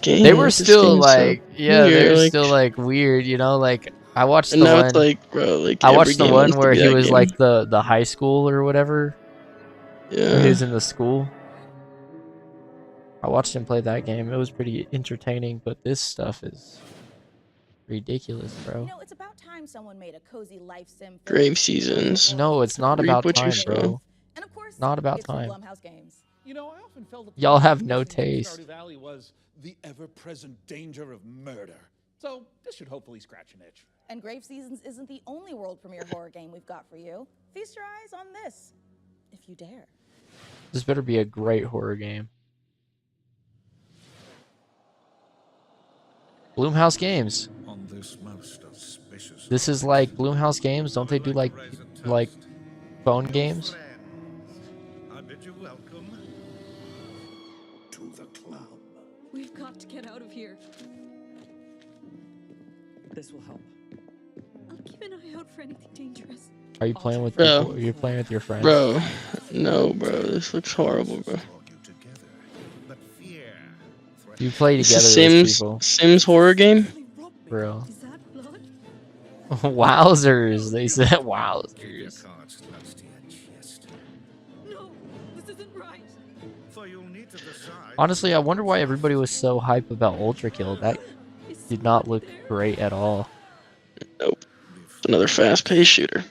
game. They were this still game is like, so yeah, they weird, were like- still like weird, you know, like I watched And the now one it's like, bro, like I every watched the game one wants to where be he that was game. like the high school or whatever. Yeah. He was in the school. I watched him play that game. It was pretty entertaining, but this stuff is ridiculous, bro. You know, it's about time someone made a cozy life sim. Grave Seasons. No, it's not Reap about what you time, sow. bro. And of course, Not about it's from time. Blumhouse Games. You know, I often felt that Y'all have no Stardew taste. Valley was the ever-present danger of murder. So this should hopefully scratch an itch. And Grave Seasons isn't the only world premiere horror game we've got for you. Feast your eyes on this, if you dare. This better be a great horror game. Bloomhouse Games. On this most auspicious This is like Bloomhouse Games. Don't they do like phone games? I bid you welcome to the club. We've got to get out of here. This will help. I'll keep an eye out for anything dangerous. Are you playing with Bro. people? You're playing with your friends? Bro, no, bro, this looks horrible, bro. You play This together is with Sims, people, Sims horror game? bro. Wowzers! They said wowzers. No, this isn't right. So you'll need to decide. Honestly, I wonder why everybody was so hype about Ultra Kill. That did not look great at all. Nope. Another fast-paced shooter.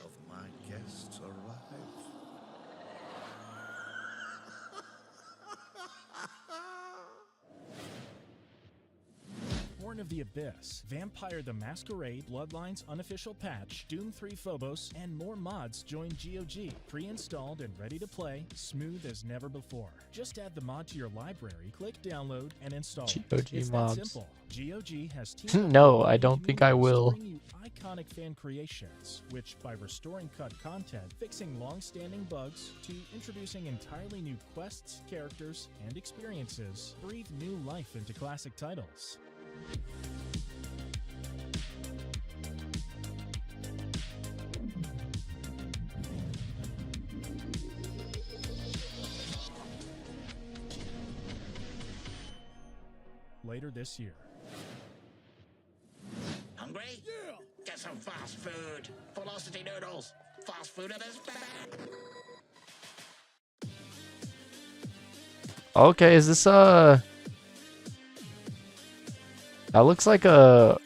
Born of the Abyss, Vampire the Masquerade, Bloodlines unofficial patch, Doom 3 Phobos, and more mods join GOG. Pre-installed and ready to play, smooth as never before. Just add the mod to your library, click download, and install. GOG It's mods. that simple. GOG has teamed up No, with I don't think I communities to will. bring you iconic fan creations, which by restoring cut content, fixing long-standing bugs, to introducing entirely new quests, characters, and experiences, breathe new life into classic titles. Later this year. Hungry? Yeah. Get some fast food. Velocity noodles. Fast food at its best. Okay, is this that looks like a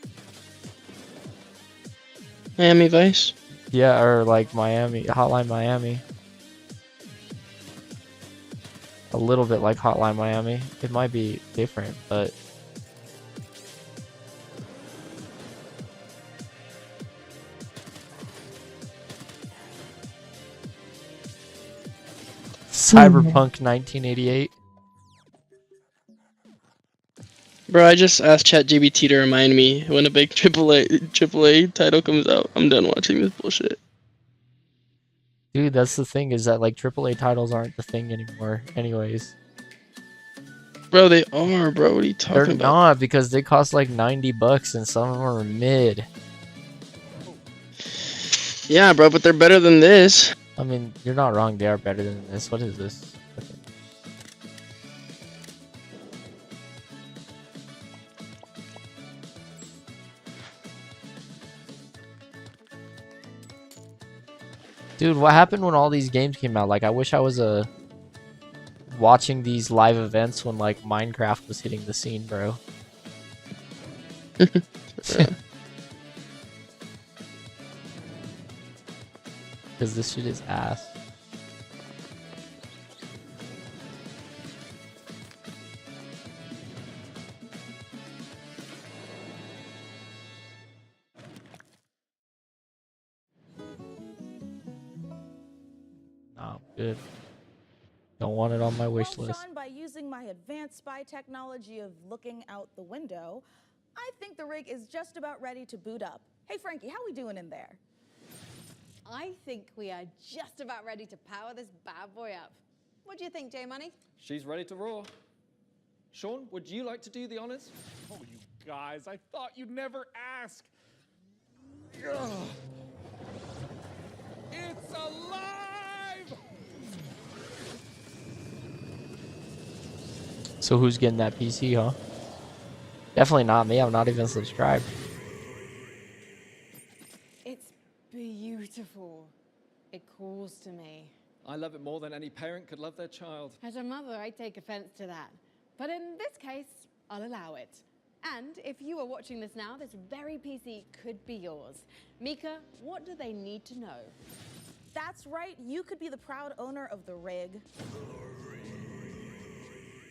Miami Vice? Yeah, or like Miami, Hotline Miami. A little bit like Hotline Miami. It might be different, but Cyberpunk 1988. Bro, I just asked ChatGPT to remind me when a big AAA title comes out. I'm done watching this bullshit. Dude, that's the thing, is that like AAA titles aren't the thing anymore anyways. Bro, they are, bro. What are you talking They're about? not, because they cost like $90 and some of them are mid. Yeah, bro, but they're better than this. I mean, you're not wrong, they are better than this. What is this? Dude, what happened when all these games came out? Like, I wish I was watching these live events when like Minecraft was hitting the scene, bro. Because this shit is ass. Oh, good. Don't want it on my wish list. Sean, by using my advanced spy technology of looking out the window, I think the rig is just about ready to boot up. Hey, Frankie, how we doing in there? I think we are just about ready to power this bad boy up. What do you think, J Money? She's ready to roar. Sean, would you like to do the honors? Oh, you guys, I thought you'd never ask. Ugh. It's alive! So who's getting that PC, huh? Definitely not me. I'm not even subscribed. It's beautiful. It calls to me. I love it more than any parent could love their child. As a mother, I take offense to that. But in this case, I'll allow it. And if you are watching this now, this very PC could be yours. Mika, what do they need to know? That's right, you could be the proud owner of the rig.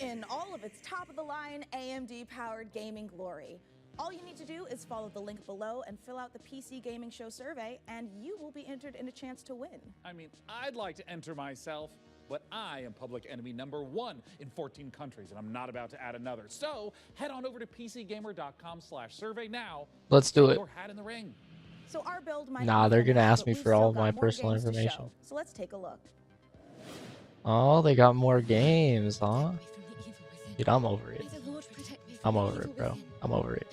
In all of its top-of-the-line AMD-powered gaming glory. All you need to do is follow the link below and fill out the PC Gaming Show survey, and you will be entered in a chance to win. I mean, I'd like to enter myself, but I am public enemy #1 in 14 countries, and I'm not about to add another. So head on over to PCGamer.com/survey now. Let's do it. Your hat in the ring. So our build might Nah, they're gonna ask but me we've for still all of got my more personal games to information. show. So let's take a look. Oh, they got more games, huh? Dude, I'm over it. I'm over it, bro. I'm over it.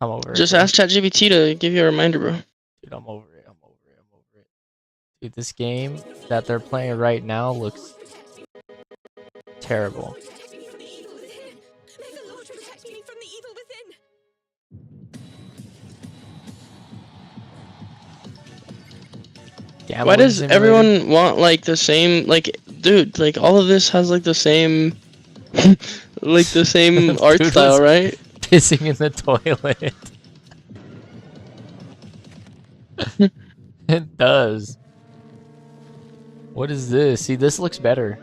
I'm over it. Just bro. ask ChatGPT to give you a reminder, bro. Dude, I'm over it. I'm over it. I'm over it. Dude, this game that they're playing right now looks terrible. Why does everyone want like the same, like, dude, like all of this has like the same like the same art Dude style, was right? Pissing in the toilet. It does. What is this? See, this looks better.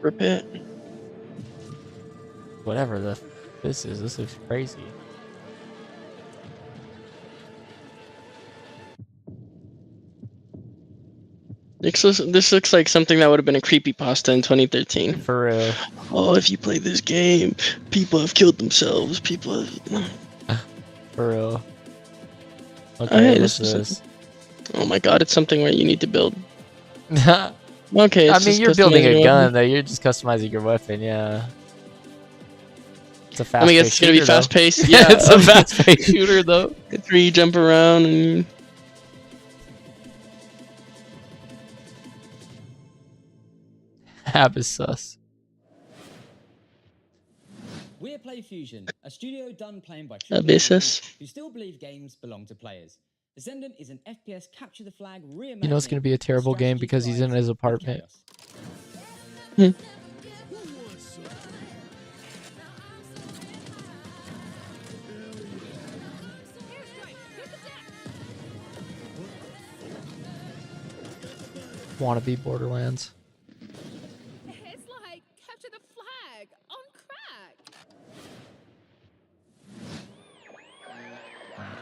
Rip it. Whatever this is, this looks crazy. This looks like something that would have been a creepypasta in 2013. For real. Oh, if you play this game, people have killed themselves. People have... For real. Oh, Okay, yeah, what's this is this? Oh my god, it's something where you need to build. Okay, I it's mean, just you're building customizing a your gun, weapon. though. You're just customizing your weapon, yeah. It's a fast. I mean, it's gonna be fast paced. Yeah, It's a fast-paced shooter, though. It's where you jump around and. Abyssus. We're PlayFusion, a studio done playing by Abyssus. who still believe games belong to players. Descendant is an FPS capture the flag reimagining. You know it's gonna be a terrible game because he's in his apartment. Wannabe Borderlands. It's like capture the flag on crack.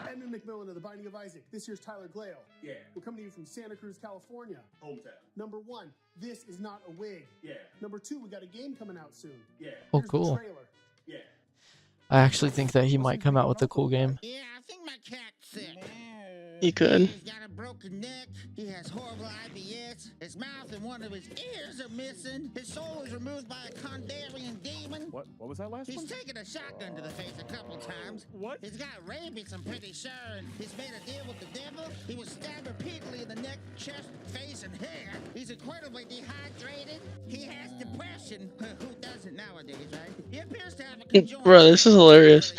Edmund McMillan of The Binding of Isaac. This here's Tyler Glale. Yeah. We're coming to you from Santa Cruz, California. Hometown. Number 1, this is not a wig. Yeah. Number 2, we got a game coming out soon. Yeah. Oh, Here's the cool. trailer. Yeah. I actually think that he might come out with a cool game. Yeah, I think my cat's sick. He could. He's got a broken neck. He has horrible IBS. His mouth and one of his ears are missing. His soul was removed by a Kandarian demon. What was that last He's one? taken a shotgun to the face a couple times. What? He's got rabies, I'm pretty sure, and he's made a deal with the devil. He was stabbed repeatedly in the neck, chest, face, and hair. He's incredibly dehydrated. He has depression. Who doesn't nowadays, right? He appears to have a conjoined Bro, this is hilarious.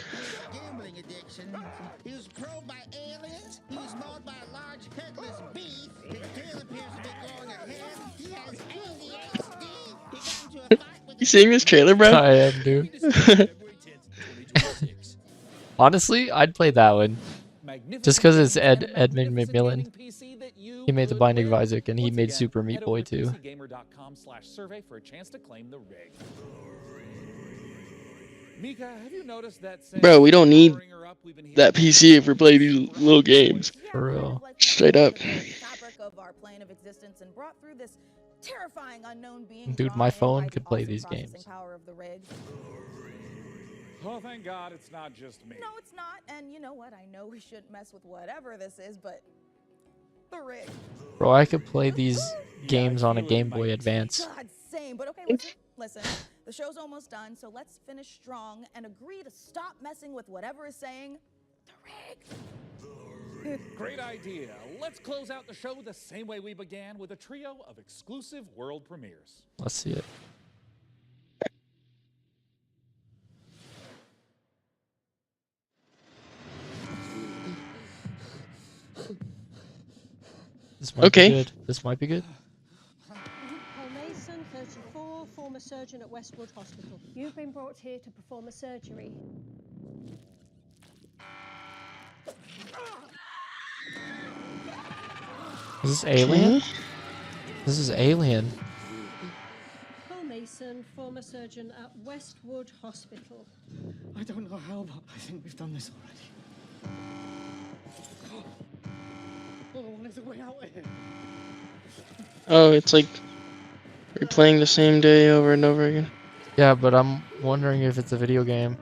gambling addiction. He was probed by aliens. He was mauled by a large headless beast. His tail appears to be growing a head. He has ADHD. He got into a fight with You seeing this trailer, bro? I am, dude. Honestly, I'd play that one. Just because it's Edmund McMillan. He made The Binding of Isaac, and he made Super Meat Boy too. PCGamer.com/survey for a chance to claim the rig. Mika, have you noticed that? Bro, we don't need that PC if we're playing these little games. For real. Straight up. Fabric of our plane of existence and brought through this terrifying unknown being. Dude, my phone could play these games. Power of the rig. Oh, thank God it's not just me. No, it's not. And you know what? I know we shouldn't mess with whatever this is, but the rig. Bro, I could play these games on a Game Boy Advance. God, same. But okay, listen. The show's almost done, so let's finish strong and agree to stop messing with whatever is saying the rig. Great idea. Let's close out the show the same way we began, with a trio of exclusive world premieres. Let's see it. This might be good. This might be good. Paul Mason, 34, former surgeon at Westwood Hospital. You've been brought here to perform a surgery. Is this Alien? This is Alien. Paul Mason, former surgeon at Westwood Hospital. I don't know how, but I think we've done this already. Oh, what is the way out of here? Oh, it's like replaying the same day over and over again. Yeah, but I'm wondering if it's a video game.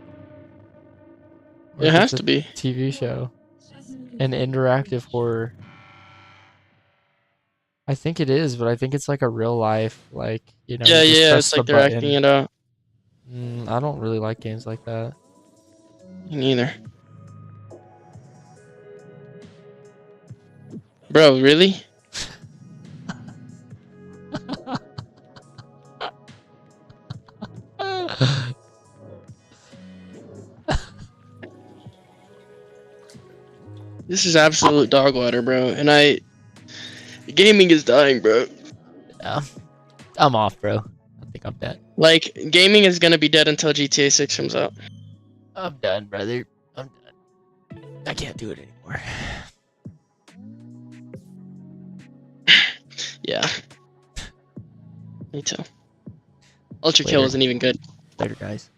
Or It if has it's to a be. TV show. An interactive horror. I think it is, but I think it's like a real life, like, you know. Yeah, you just yeah, press it's the like they're button. acting it out. I don't really like games like that. Me neither. Bro, really? This is absolute dog water, bro. And gaming is dying, bro. Yeah. I'm off, bro. I think I'm dead. Like, gaming is gonna be dead until GTA 6 comes out. I'm done, brother. I'm done. I can't do it anymore. Yeah. Me too. Ultra Kill isn't even good. Later, guys.